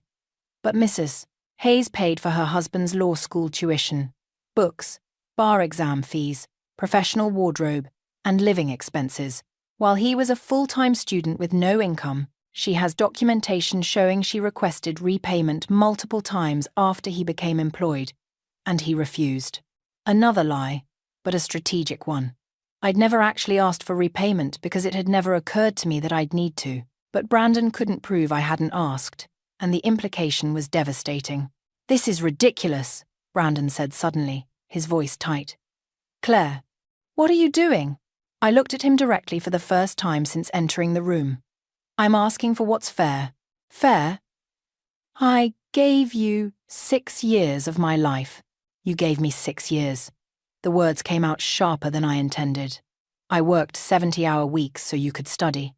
"But Mrs. Hayes paid for her husband's law school tuition, books, bar exam fees, professional wardrobe, and living expenses. While he was a full-time student with no income, she has documentation showing she requested repayment multiple times after he became employed, and he refused. Another lie, but a strategic one. I'd never actually asked for repayment because it had never occurred to me that I'd need to, but Brandon couldn't prove I hadn't asked, and the implication was devastating. "This is ridiculous," Brandon said suddenly, his voice tight. "Claire, what are you doing?" I looked at him directly for the first time since entering the room. "I'm asking for what's fair." "Fair? I gave you 6 years of my life. You gave me 6 years. The words came out sharper than I intended. I worked 70-hour weeks so you could study.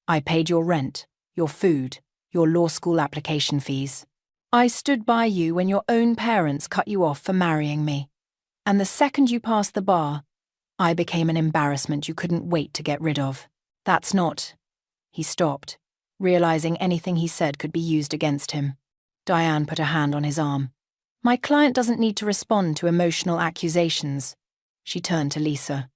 I paid your rent, your food, your law school application fees. I stood by you when your own parents cut you off for marrying me. And the second you passed the bar, I became an embarrassment you couldn't wait to get rid of. That's not—" He stopped, realizing anything he said could be used against him. Diane put a hand on his arm. "My client doesn't need to respond to emotional accusations." She turned to Lisa.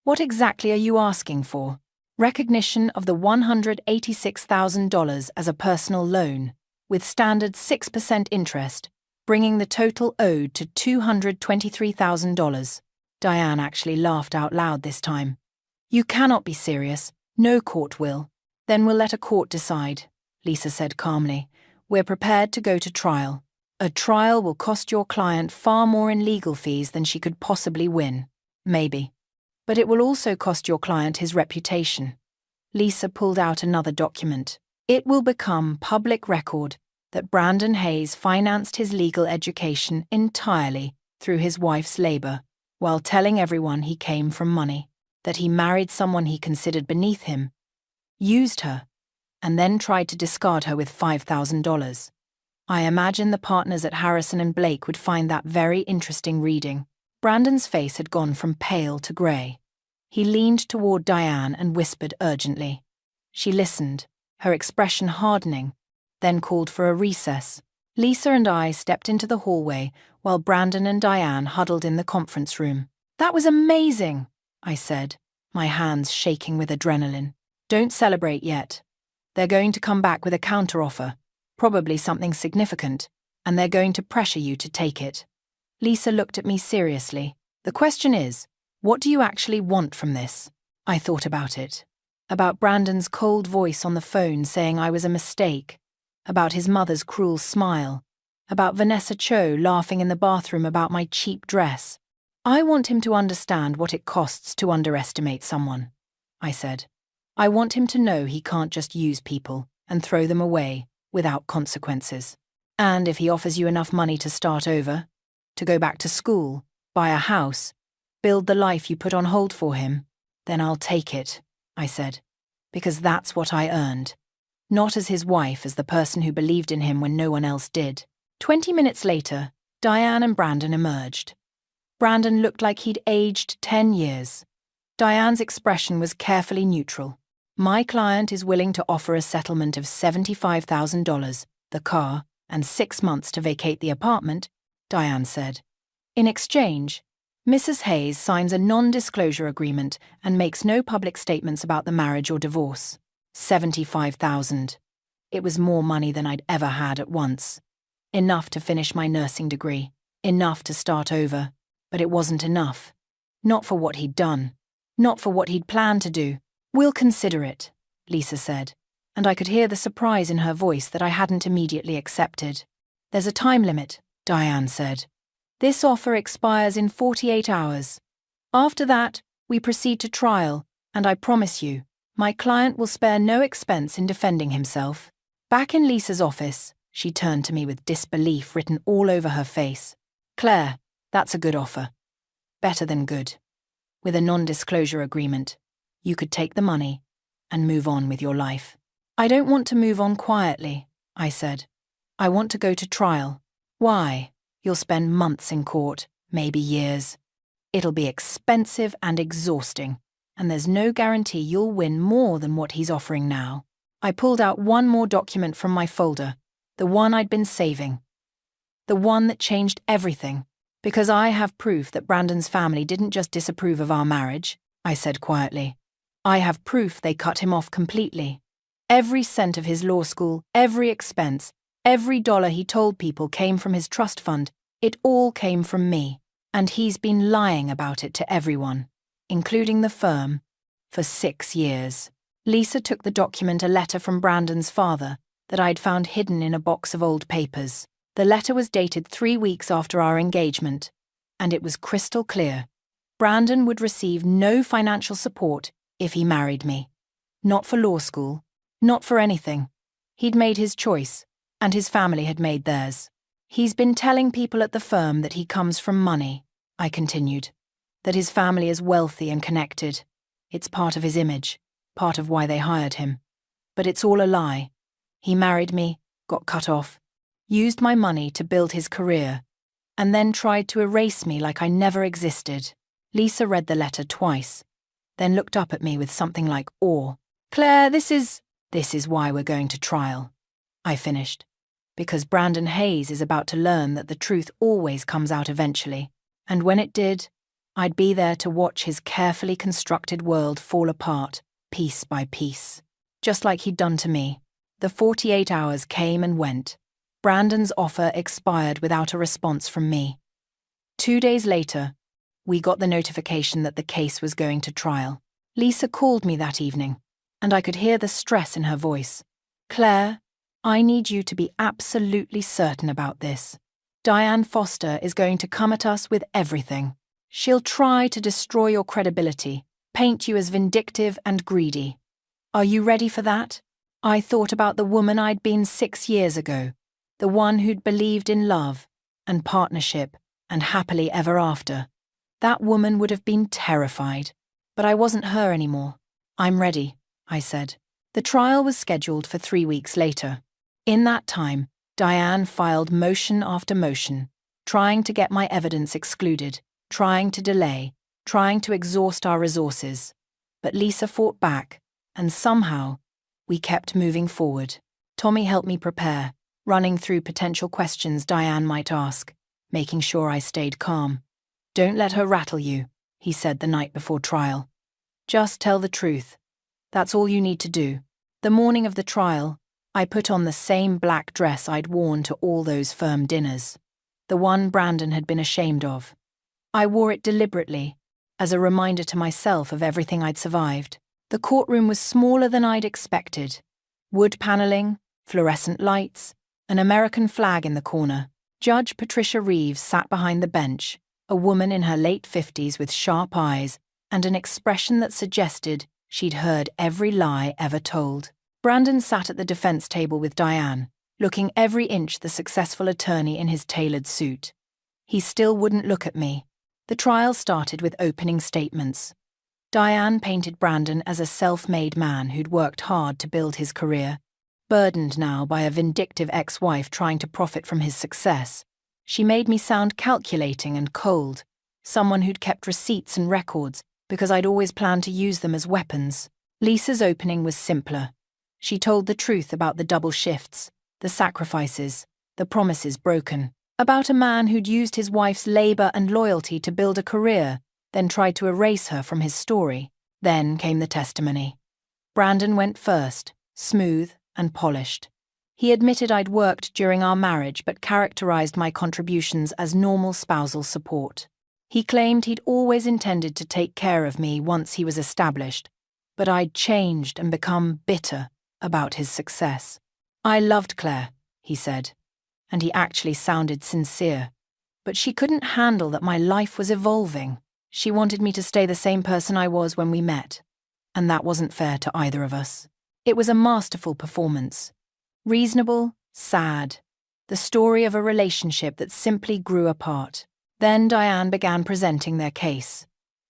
"What exactly are you asking for? Recognition of the $186,000 as a personal loan, with standard 6% interest, bringing the total owed to $223,000. Diane actually laughed out loud this time. "You cannot be serious. No court will." "Then we'll let a court decide," Lisa said calmly. "We're prepared to go to trial. A trial will cost your client far more in legal fees than she could possibly win. Maybe. But it will also cost your client his reputation." Lisa pulled out another document. "It will become public record that Brandon Hayes financed his legal education entirely through his wife's labor, while telling everyone he came from money, that he married someone he considered beneath him, used her, and then tried to discard her with $5,000. I imagine the partners at Harrison and Blake would find that very interesting reading." Brandon's face had gone from pale to grey. He leaned toward Diane and whispered urgently. She listened, her expression hardening, then called for a recess. Lisa and I stepped into the hallway while Brandon and Diane huddled in the conference room. "That was amazing," I said, my hands shaking with adrenaline. "Don't celebrate yet. They're going to come back with a counteroffer, probably something significant, and they're going to pressure you to take it." Lisa looked at me seriously. "The question is, what do you actually want from this?" I thought about it. About Brandon's cold voice on the phone saying I was a mistake. About his mother's cruel smile. About Vanessa Cho laughing in the bathroom about my cheap dress. "I want him to understand what it costs to underestimate someone," I said. "I want him to know he can't just use people and throw them away without consequences. And if he offers you enough money to start over, to go back to school, buy a house, build the life you put on hold for him, then I'll take it," I said, "because that's what I earned. Not as his wife, as the person who believed in him when no one else did." 20 minutes later, Diane and Brandon emerged. Brandon looked like he'd aged 10 years. Diane's expression was carefully neutral. "My client is willing to offer a settlement of $75,000, the car, and 6 months to vacate the apartment," Diane said. "In exchange, Mrs. Hayes signs a non-disclosure agreement and makes no public statements about the marriage or divorce. $75,000. It was more money than I'd ever had at once. Enough to finish my nursing degree. Enough to start over. But it wasn't enough. Not for what he'd done. Not for what he'd planned to do. "We'll consider it," Lisa said, and I could hear the surprise in her voice that I hadn't immediately accepted. "There's a time limit," Diane said. "This offer expires in 48 hours. After that, we proceed to trial, and I promise you, my client will spare no expense in defending himself." Back in Lisa's office, she turned to me with disbelief written all over her face. "Claire, that's a good offer. Better than good. With a non-disclosure agreement, you could take the money and move on with your life." "I don't want to move on quietly," I said. "I want to go to trial." "Why? You'll spend months in court, maybe years. It'll be expensive and exhausting, and there's no guarantee you'll win more than what he's offering now." I pulled out one more document from my folder, the one I'd been saving. The one that changed everything. "Because I have proof that Brandon's family didn't just disapprove of our marriage," I said quietly. "I have proof they cut him off completely. Every cent of his law school, every expense, every dollar he told people came from his trust fund. It all came from me. And he's been lying about it to everyone, including the firm, for 6 years." Lisa took the document, a letter from Brandon's father that I'd found hidden in a box of old papers. The letter was dated 3 weeks after our engagement, and it was crystal clear. Brandon would receive no financial support if he married me. Not for law school, not for anything. He'd made his choice, and his family had made theirs. "He's been telling people at the firm that he comes from money," I continued, "that his family is wealthy and connected. It's part of his image, part of why they hired him. But it's all a lie. He married me, got cut off, used my money to build his career, and then tried to erase me like I never existed." Lisa read the letter twice, then looked up at me with something like awe. "Claire, this is why we're going to trial," I finished. "Because Brandon Hayes is about to learn that the truth always comes out eventually, and when it did, I'd be there to watch his carefully constructed world fall apart, piece by piece, just like he'd done to me." The 48 hours came and went. Brandon's offer expired without a response from me. 2 days later, we got the notification that the case was going to trial. Lisa called me that evening, and I could hear the stress in her voice. "Claire, I need you to be absolutely certain about this. Diane Foster is going to come at us with everything. She'll try to destroy your credibility, paint you as vindictive and greedy. Are you ready for that?" I thought about the woman I'd been 6 years ago, the one who'd believed in love and partnership and happily ever after. That woman would have been terrified, but I wasn't her anymore. "I'm ready," I said. The trial was scheduled for 3 weeks later. In that time, Diane filed motion after motion, trying to get my evidence excluded, trying to delay, trying to exhaust our resources. But Lisa fought back, and somehow, we kept moving forward. Tommy helped me prepare, running through potential questions Diane might ask, making sure I stayed calm. "Don't let her rattle you," he said the night before trial. "Just tell the truth. That's all you need to do." The morning of the trial, I put on the same black dress I'd worn to all those firm dinners, the one Brandon had been ashamed of. I wore it deliberately, as a reminder to myself of everything I'd survived. The courtroom was smaller than I'd expected. Wood paneling, fluorescent lights, an American flag in the corner. Judge Patricia Reeves sat behind the bench, a woman in her late 50s with sharp eyes and an expression that suggested she'd heard every lie ever told. Brandon sat at the defense table with Diane, looking every inch the successful attorney in his tailored suit. He still wouldn't look at me. The trial started with opening statements. Diane painted Brandon as a self-made man who'd worked hard to build his career. Burdened now by a vindictive ex-wife trying to profit from his success, she made me sound calculating and cold, someone who'd kept receipts and records because I'd always planned to use them as weapons. Lisa's opening was simpler. She told the truth about the double shifts, the sacrifices, the promises broken, about a man who'd used his wife's labor and loyalty to build a career, then tried to erase her from his story. Then came the testimony. Brandon went first, smooth and polished. He admitted I'd worked during our marriage but characterized my contributions as normal spousal support. He claimed he'd always intended to take care of me once he was established, but I'd changed and become bitter about his success. I loved Claire, he said, and he actually sounded sincere. But she couldn't handle that my life was evolving. She wanted me to stay the same person I was when we met, and that wasn't fair to either of us. It was a masterful performance. Reasonable, sad. The story of a relationship that simply grew apart. Then Diane began presenting their case.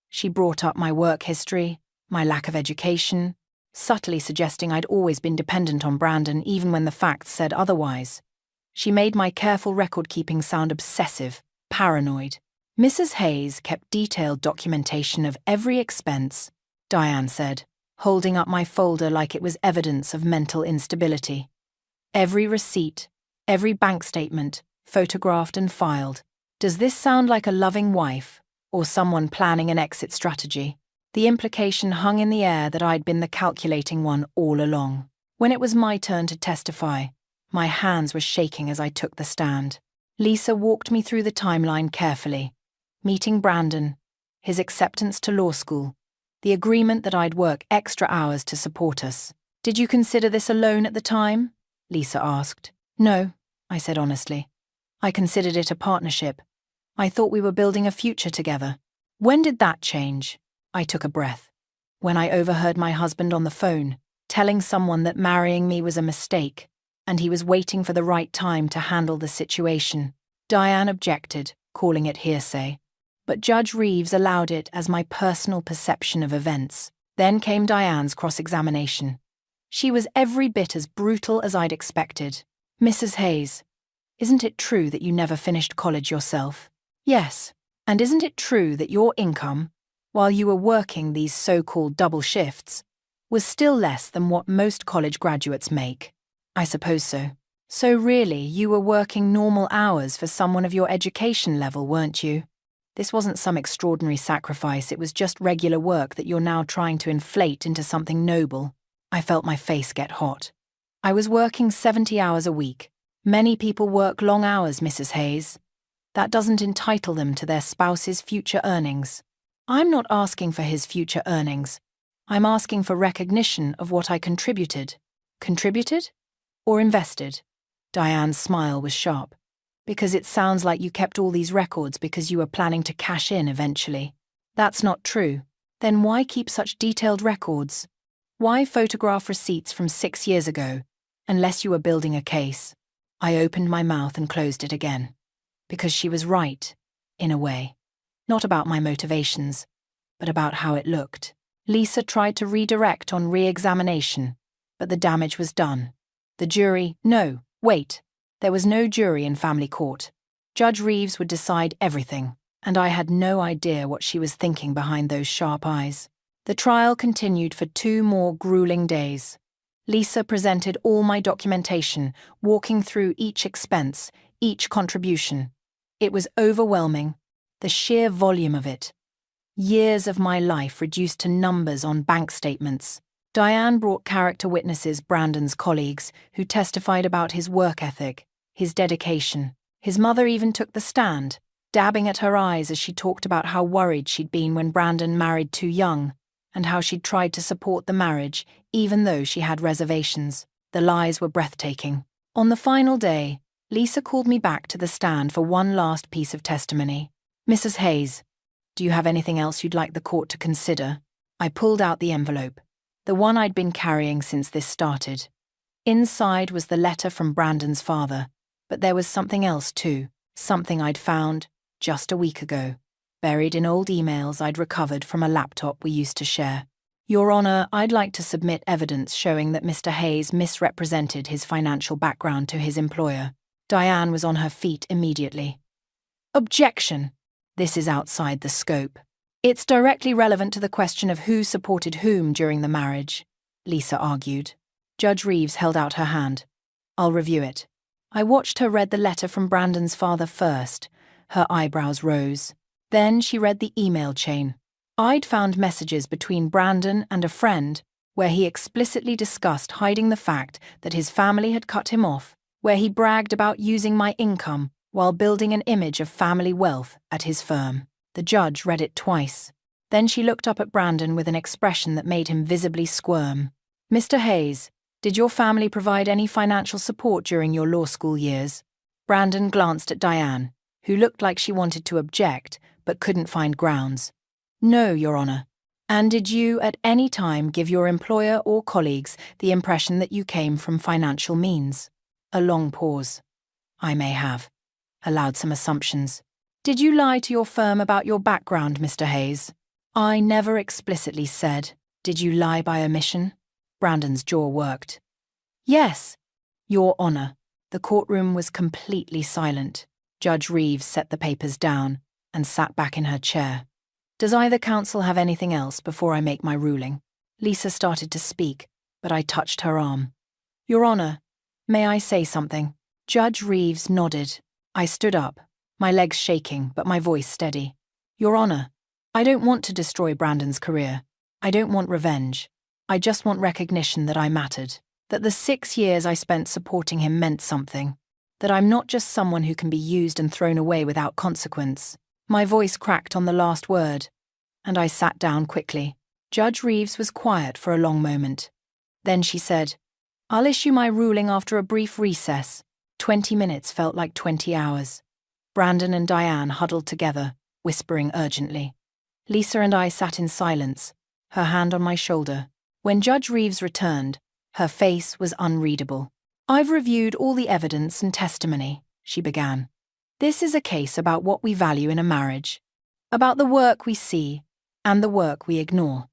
She brought up my work history, my lack of education, subtly suggesting I'd always been dependent on Brandon even when the facts said otherwise. She made my careful record-keeping sound obsessive, paranoid. Mrs. Hayes kept detailed documentation of every expense, Diane said, holding up my folder like it was evidence of mental instability. Every receipt, every bank statement, photographed and filed. Does this sound like a loving wife, or someone planning an exit strategy? The implication hung in the air that I'd been the calculating one all along. When it was my turn to testify, my hands were shaking as I took the stand. Lisa walked me through the timeline carefully. Meeting Brandon, his acceptance to law school, the agreement that I'd work extra hours to support us. Did you consider this a loan at the time? Lisa asked. No, I said honestly. I considered it a partnership. I thought we were building a future together. When did that change? I took a breath. When I overheard my husband on the phone, telling someone that marrying me was a mistake, and he was waiting for the right time to handle the situation. Diane objected, calling it hearsay. But Judge Reeves allowed it as my personal perception of events. Then came Diane's cross-examination. She was every bit as brutal as I'd expected. Mrs. Hayes, isn't it true that you never finished college yourself? Yes. And isn't it true that your income, while you were working these so-called double shifts, was still less than what most college graduates make? I suppose so. So really, you were working normal hours for someone of your education level, weren't you? This wasn't some extraordinary sacrifice, it was just regular work that you're now trying to inflate into something noble. I felt my face get hot. I was working 70 hours a week. Many people work long hours, Mrs. Hayes. That doesn't entitle them to their spouse's future earnings. I'm not asking for his future earnings. I'm asking for recognition of what I contributed. Contributed? Or invested? Diane's smile was sharp. Because it sounds like you kept all these records because you were planning to cash in eventually. That's not true. Then why keep such detailed records? Why photograph receipts from 6 years ago, unless you were building a case? I opened my mouth and closed it again. Because she was right, in a way. Not about my motivations, but about how it looked. Lisa tried to redirect on re-examination, but the damage was done. The jury, no, wait. There was no jury in family court. Judge Reeves would decide everything, and I had no idea what she was thinking behind those sharp eyes. The trial continued for 2 more grueling days. Lisa presented all my documentation, walking through each expense, each contribution. It was overwhelming, the sheer volume of it. Years of my life reduced to numbers on bank statements. Diane brought character witnesses, Brandon's colleagues, who testified about his work ethic, his dedication. His mother even took the stand, dabbing at her eyes as she talked about how worried she'd been when Brandon married too young, and how she'd tried to support the marriage, even though she had reservations. The lies were breathtaking. On the final day, Lisa called me back to the stand for one last piece of testimony. Mrs. Hayes, do you have anything else you'd like the court to consider? I pulled out the envelope, the one I'd been carrying since this started. Inside was the letter from Brandon's father, but there was something else too, something I'd found just a week ago, buried in old emails I'd recovered from a laptop we used to share. Your Honor, I'd like to submit evidence showing that Mr. Hayes misrepresented his financial background to his employer. Diane was on her feet immediately. Objection! This is outside the scope. It's directly relevant to the question of who supported whom during the marriage, Lisa argued. Judge Reeves held out her hand. I'll review it. I watched her read the letter from Brandon's father first. Her eyebrows rose. Then she read the email chain. I'd found messages between Brandon and a friend where he explicitly discussed hiding the fact that his family had cut him off, where he bragged about using my income while building an image of family wealth at his firm. The judge read it twice. Then she looked up at Brandon with an expression that made him visibly squirm. "Mr. Hayes, did your family provide any financial support during your law school years?" Brandon glanced at Diane, who looked like she wanted to object but couldn't find grounds. "No, Your Honor." "And did you at any time give your employer or colleagues the impression that you came from financial means?" A long pause. "I may have allowed some assumptions." "Did you lie to your firm about your background, Mr. Hayes?" "I never explicitly said." "Did you lie by omission?" Brandon's jaw worked. "Yes, Your Honor." The courtroom was completely silent. Judge Reeves set the papers down and sat back in her chair. "Does either counsel have anything else before I make my ruling?" Lisa started to speak, but I touched her arm. "Your Honor, may I say something?" Judge Reeves nodded. I stood up, my legs shaking but my voice steady. "Your Honor, I don't want to destroy Brandon's career. I don't want revenge. I just want recognition that I mattered, that the 6 years I spent supporting him meant something, that I'm not just someone who can be used and thrown away without consequence." My voice cracked on the last word, and I sat down quickly. Judge Reeves was quiet for a long moment. Then she said, "I'll issue my ruling after a brief recess." 20 minutes felt like 20 hours. Brandon and Diane huddled together, whispering urgently. Lisa and I sat in silence, her hand on my shoulder. When Judge Reeves returned, her face was unreadable. "I've reviewed all the evidence and testimony," she began. "This is a case about what we value in a marriage, about the work we see and the work we ignore."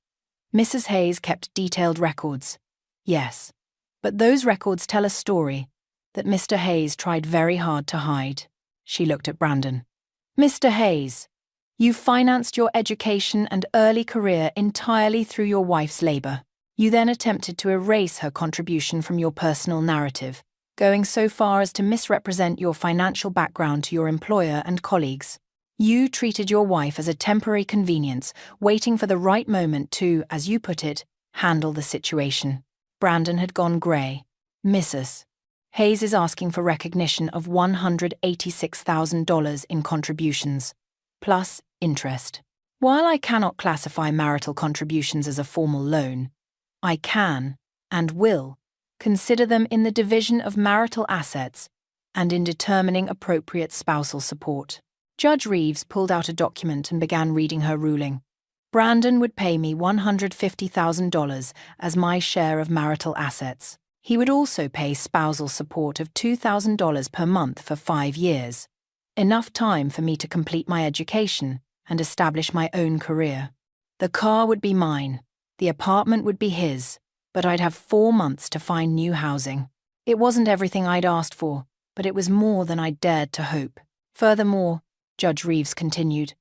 Mrs. Hayes kept detailed records. Yes, but those records tell a story that Mr. Hayes tried very hard to hide. She looked at Brandon. "Mr. Hayes, you financed your education and early career entirely through your wife's labor. You then attempted to erase her contribution from your personal narrative, going so far as to misrepresent your financial background to your employer and colleagues. You treated your wife as a temporary convenience, waiting for the right moment to, as you put it, handle the situation." Brandon had gone grey. "Mrs. Hayes is asking for recognition of $186,000 in contributions, plus interest. While I cannot classify marital contributions as a formal loan, I can, and will, consider them in the division of marital assets and in determining appropriate spousal support." Judge Reeves pulled out a document and began reading her ruling. "Brandon would pay me $150,000 as my share of marital assets. He would also pay spousal support of $2,000 per month for 5 years, enough time for me to complete my education and establish my own career. The car would be mine, the apartment would be his, but I'd have 4 months to find new housing. It wasn't everything I'd asked for, but it was more than I dared to hope. Furthermore," Judge Reeves continued,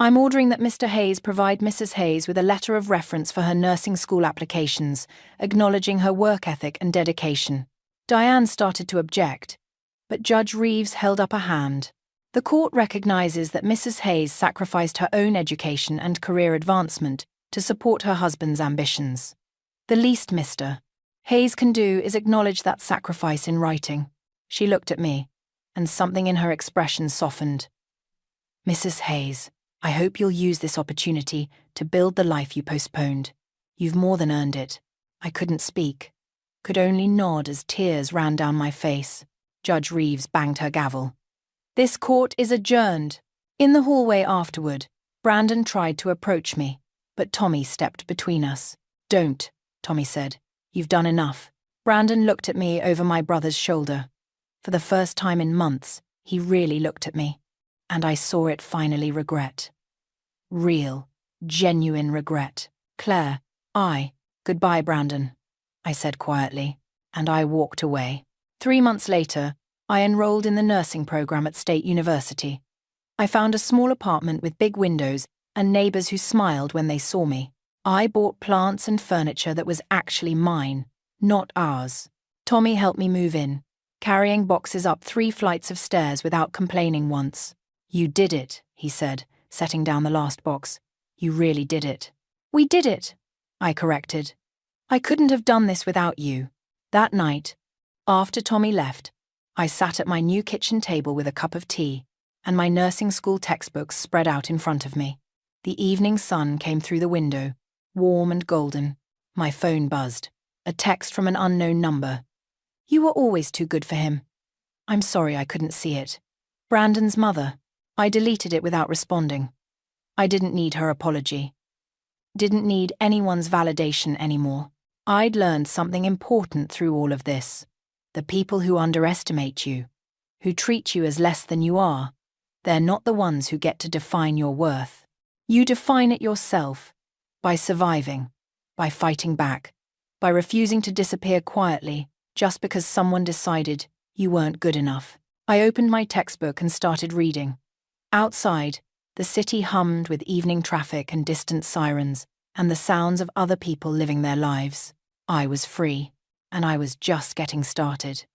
"I'm ordering that Mr. Hayes provide Mrs. Hayes with a letter of reference for her nursing school applications, acknowledging her work ethic and dedication." Diane started to object, but Judge Reeves held up a hand. "The court recognizes that Mrs. Hayes sacrificed her own education and career advancement to support her husband's ambitions. The least Mr. Hayes can do is acknowledge that sacrifice in writing." She looked at me, and something in her expression softened. "Mrs. Hayes, I hope you'll use this opportunity to build the life you postponed. You've more than earned it." I couldn't speak, could only nod as tears ran down my face. Judge Reeves banged her gavel. "This court is adjourned." In the hallway afterward, Brandon tried to approach me, but Tommy stepped between us. "Don't," Tommy said. "You've done enough." Brandon looked at me over my brother's shoulder. For the first time in months, he really looked at me, and I saw it finally regret. Real, genuine regret. "Claire, goodbye, Brandon," I said quietly, and I walked away. 3 months later, I enrolled in the nursing program at State University. I found a small apartment with big windows and neighbors who smiled when they saw me. I bought plants and furniture that was actually mine, not ours. Tommy helped me move in, carrying boxes up 3 flights of stairs without complaining once. "You did it," he said, setting down the last box. "You really did it." "We did it," I corrected. I couldn't have done this without you. That night, after Tommy left, I sat at my new kitchen table with a cup of tea and my nursing school textbooks spread out in front of me. The evening sun came through the window, warm and golden. My phone buzzed. A text from an unknown number. You were always too good for him. I'm sorry I couldn't see it. Brandon's mother. I deleted it without responding. I didn't need her apology. Didn't need anyone's validation anymore. I'd learned something important through all of this. The people who underestimate you, who treat you as less than you are, they're not the ones who get to define your worth. You define it yourself, by surviving, by fighting back, by refusing to disappear quietly just because someone decided you weren't good enough. I opened my textbook and started reading. Outside, the city hummed with evening traffic and distant sirens and the sounds of other people living their lives. I was free, and I was just getting started.